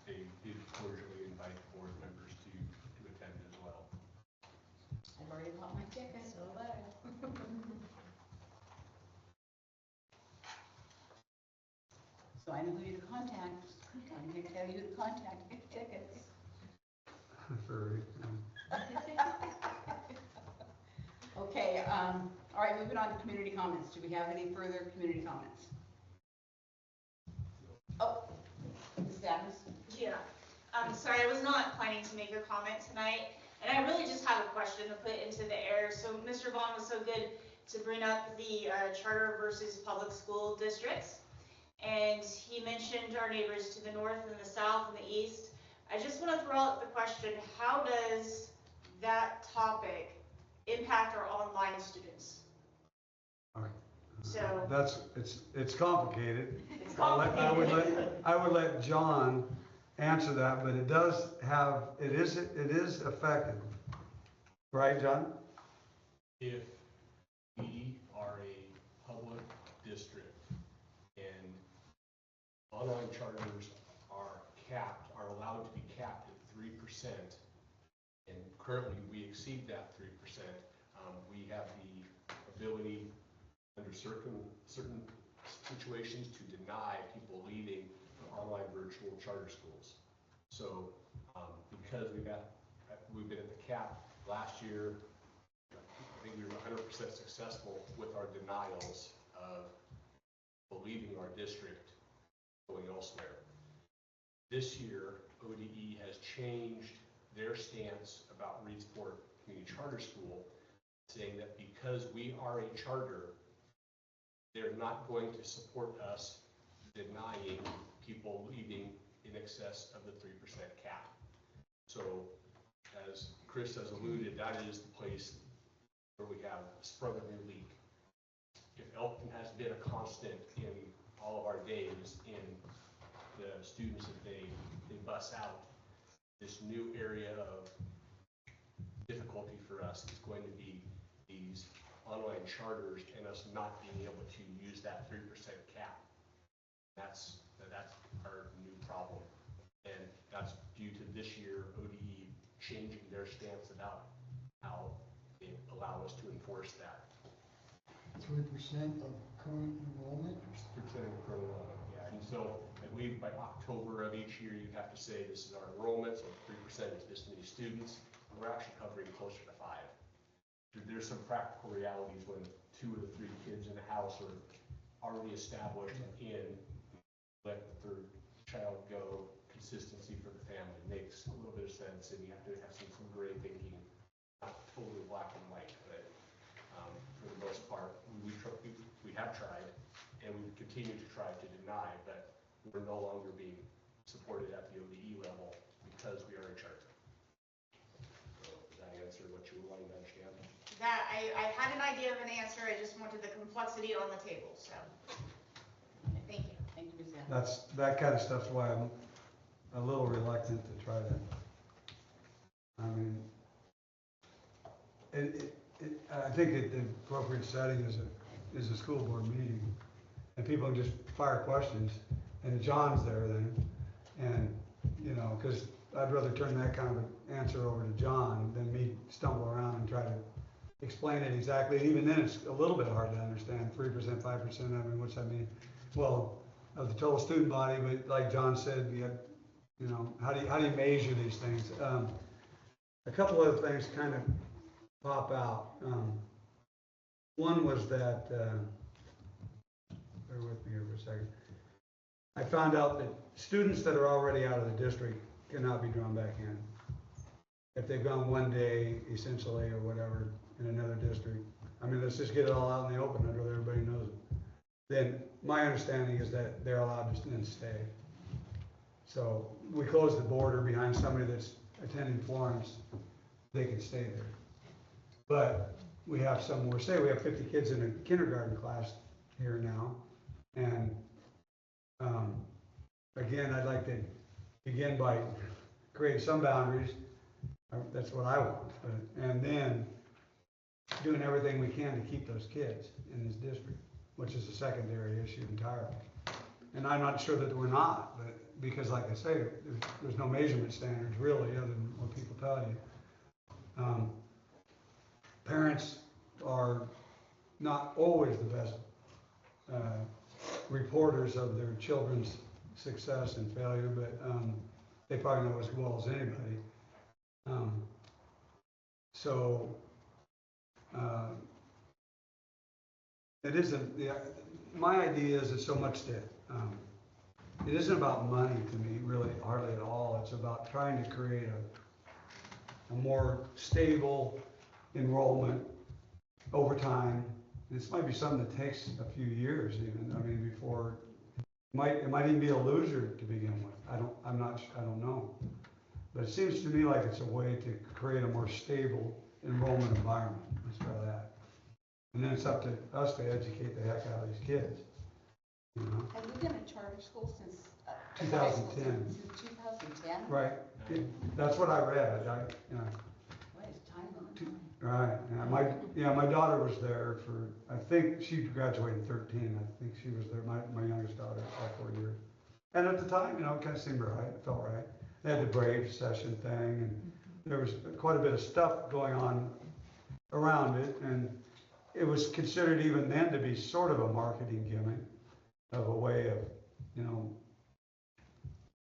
they did cordially invite board members to attend as well. I've already bought my ticket. So have I. So I know who you to contact. I'm going to tell you who to contact to get tickets. Furry. Okay, all right, moving on to community comments. Do we have any further community comments? Oh, Mrs. Adams? Yeah, sorry, I was not planning to make a comment tonight, and I really just have a question to put into the air. So Mr. Vaughn was so good to bring up the charter versus public school districts, and he mentioned our neighbors to the north and the south and the east. I just want to throw out the question, how does that topic impact our online students? All right. So, It's complicated. it's complicated. I would let John answer that, but it does have, it is effective. Right, John? If we are a public district and online charters are allowed to be capped at 3%, and currently we exceed that 3%, we have the ability under certain situations to deny people leaving the online virtual charter schools. So because we've been at the cap last year, I think we were 100% successful with our denials of leaving our district going elsewhere. This year, ODE has changed their stance about Reedsport Community Charter School, saying that because we are a charter, they're not going to support us denying people leaving in excess of the 3% cap. So, as Chris has alluded, that is the place where we have sprung a new leak. If Elkton has been a constant in all of our days in the students that they bus out, this new area of difficulty for us is going to be these online charters and us not being able to use that 3% cap. That's our new problem. And that's due to this year ODE changing their stance about how they allow us to enforce that. 3% of current enrollment? 3% of current enrollment, yeah. And so I believe by October of each year, you have to say this is our enrollment, so 3% is this many students. And we're actually covering closer to 5. There's some practical realities when 2 of the 3 kids in the house are already established in, let the third child go, consistency for the family makes a little bit of sense, and you have to have some gray thinking, not totally black and white, but for the most part, we have tried, and we continue to try to deny, but we're no longer being supported at the ODE level because we are a charter. So does that answer what you were wanting to understand? That, I had an idea of an answer, I just wanted the complexity on the table, so. Thank you. Thank you, Ms. Adams. That kind of stuff's why I'm a little reluctant to try to, I mean, I think that the appropriate setting is a school board meeting, and people can just fire questions, and John's there then, and, you know, because I'd rather turn that kind of an answer over to John than me stumble around and try to explain it exactly. And even then, it's a little bit hard to understand, 3%, 5%, I mean, what's that mean? Well, of the total student body, but like John said, you know, how do you measure these things? A couple other things kind of pop out. One was that, bear with me here for a second. I found out that students that are already out of the district cannot be drawn back in. If they've gone one day, essentially, or whatever, in another district. I mean, let's just get it all out in the open, I'd rather everybody knows it. Then my understanding is that they're allowed to then stay. So we close the border behind somebody that's attending Florence, they can stay there. But we have some more, say we have 50 kids in a kindergarten class here now, and Again, I'd like to begin by creating some boundaries. That's what I want. And then doing everything we can to keep those kids in this district, which is a secondary issue entirely. And I'm not sure that we're not, but because like I say, there's no measurement standards really other than what people tell you. Parents are not always the best reporters of their children's success and failure, but they probably know as well as anybody. It isn't, my idea is it's so much that, it isn't about money to me, really, hardly at all. It's about trying to create a more stable enrollment over time. This might be something that takes a few years even, I mean, before, it might even be a loser to begin with. I don't know. But it seems to me like it's a way to create a more stable enrollment environment. Let's try that. And then it's up to us to educate the heck out of these kids. You know? Have we been a charter school since? 2010. Since 2010? Right. That's what I read. What is time on? Right. My daughter was there for, I think she graduated in 13. I think she was there, my youngest daughter, all 4 years. And at the time, it kind of seemed right. It felt right. They had the Brave session thing, and there was quite a bit of stuff going on around it, and it was considered even then to be sort of a marketing gimmick, of a way of,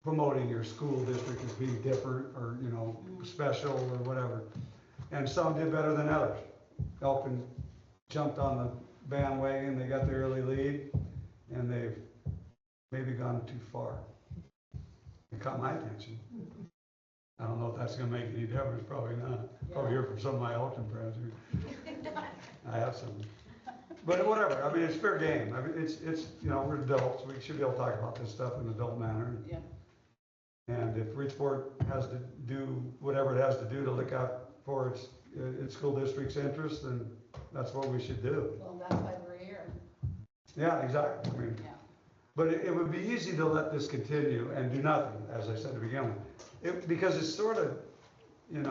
promoting your school district as being different or, special or whatever. And some did better than others. Elkin jumped on the bandwagon, they got the early lead, and they've maybe gone too far. It caught my attention. I don't know if that's gonna make any difference, probably not. Probably hear from some of my Elkin friends who, I have some. But whatever, I mean, it's fair game. I mean, it's we're adults, we should be able to talk about this stuff in an adult manner. Yeah. And if Reedsport has to do whatever it has to do to look out for its school district's interests, then that's what we should do. Well, that's why we're here. Yeah, exactly. I mean, but it would be easy to let this continue and do nothing, as I said to begin with. Because it's sort of, it's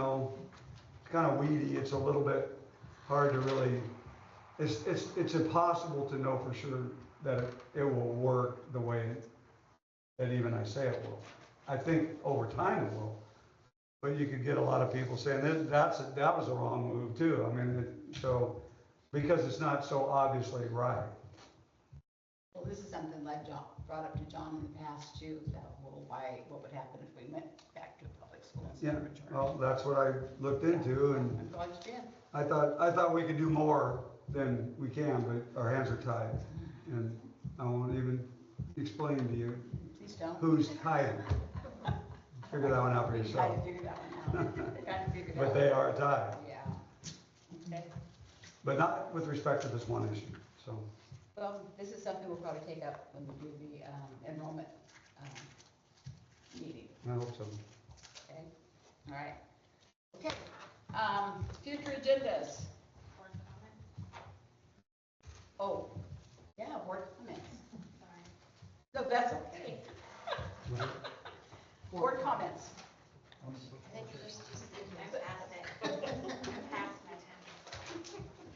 kind of weedy. It's a little bit hard to really, it's impossible to know for sure that it will work the way that even I say it will. I think over time it will. But you could get a lot of people saying that was a wrong move too. I mean, because it's not so obviously right. Well, this is something I've brought up to John in the past too, what would happen if we went back to public school instead of a charter? Well, that's what I looked into, and I'm glad you did. I thought we could do more than we can, but our hands are tied. And I won't even explain to you who's tied. Figure that one out for yourself. Try to figure that one out. But they are tied. Yeah. Okay. But not with respect to this one issue, so. Well, this is something we'll probably take up when we do the enrollment meeting. I hope so. Okay, all right. Okay, future agendas. Oh, yeah, board comments. No, that's okay. Board comments.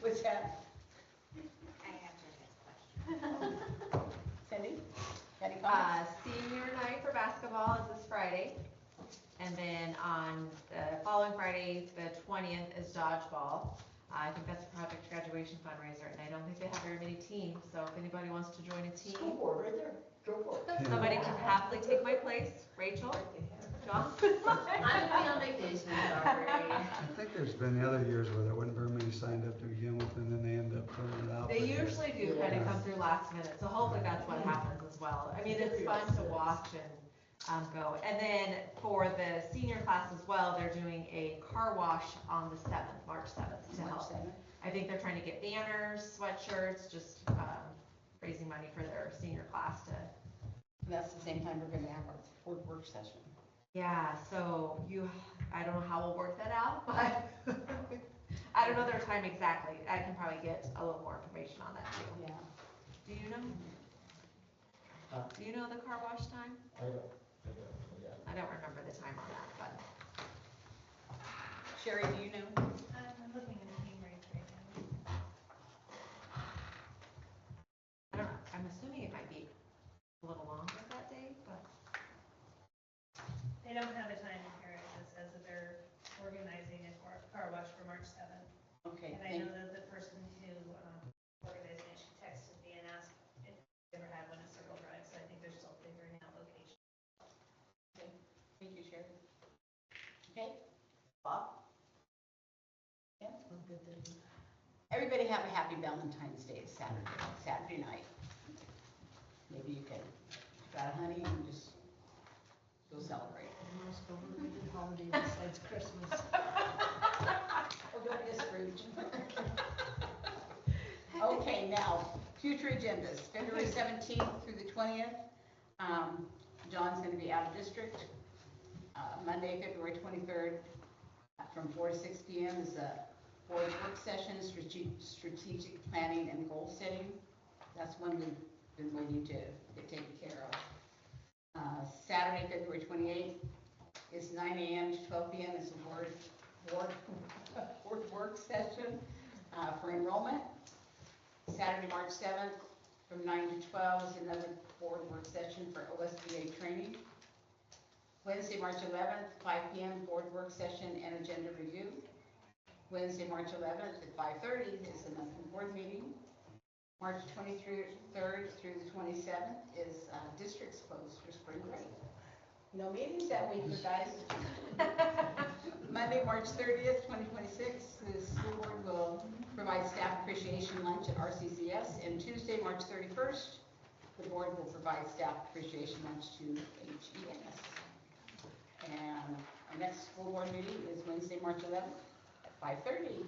What's that? Cindy, any comments? Senior night for basketball is this Friday. And then on the following Friday, the 20th, is dodgeball. I think that's a project graduation fundraiser, and I don't think they have very many teams, so if anybody wants to join a team. School board right there. Go for it. Somebody can happily take my place. Rachel? John? I'm gonna be on vacation, sorry. I think there's been other years where there wasn't very many signed up to begin with, and then they end up turning it out. They usually do kind of come through last minute, so hopefully that's what happens as well. I mean, it's fun to watch and go. And then for the senior class as well, they're doing a car wash on the 7th, March 7th to help. I think they're trying to get banners, sweatshirts, just raising money for their senior class to. And that's the same time we're gonna have our board work session. Yeah, so I don't know how we'll work that out, but I don't know their time exactly. I can probably get a little more information on that too. Yeah. Do you know? Do you know the car wash time? I don't, yeah. I don't remember the time on that, but. Sherry, do you know? I'm looking at Cambridge right now. I don't know, I'm assuming it might be a little longer that day, but. They don't have a time here, it just says that they're organizing a car wash for March 7th. Okay, And I know that the person who organized it, she texted me and asked if they ever had one at Circle Drive, so I think they're still figuring out location. Okay, thank you, Sherry. Okay, Bob? Yeah? I'm good, thank you. Everybody have a happy Valentine's Day Saturday night. Maybe you can, if you got a honey, and just go celebrate. The most overrated holiday besides Christmas. Oh, don't be a Scrooge. Okay, now, future agendas, February 17th through the 20th. John's gonna be out of district. Monday, February 23rd, from 4 to 6 p.m. is a board work session, strategic planning and goal setting. That's one we've been waiting to get taken care of. Saturday, February 28th is 9 a.m. to 12 p.m. It's a board work session for enrollment. Saturday, March 7th, from 9 to 12 is another board work session for OSBA training. Wednesday, March 11th, 5 p.m. board work session and agenda review. Wednesday, March 11th at 5:30 is a monthly board meeting. March 23rd through the 27th is districts closed for spring break. No meetings that week, you guys. Monday, March 30th, 2026, the school board will provide staff appreciation lunch at RCCS, and Tuesday, March 31st, the board will provide staff appreciation lunch to HES. And our next school board meeting is Wednesday, March 11th at 5:30.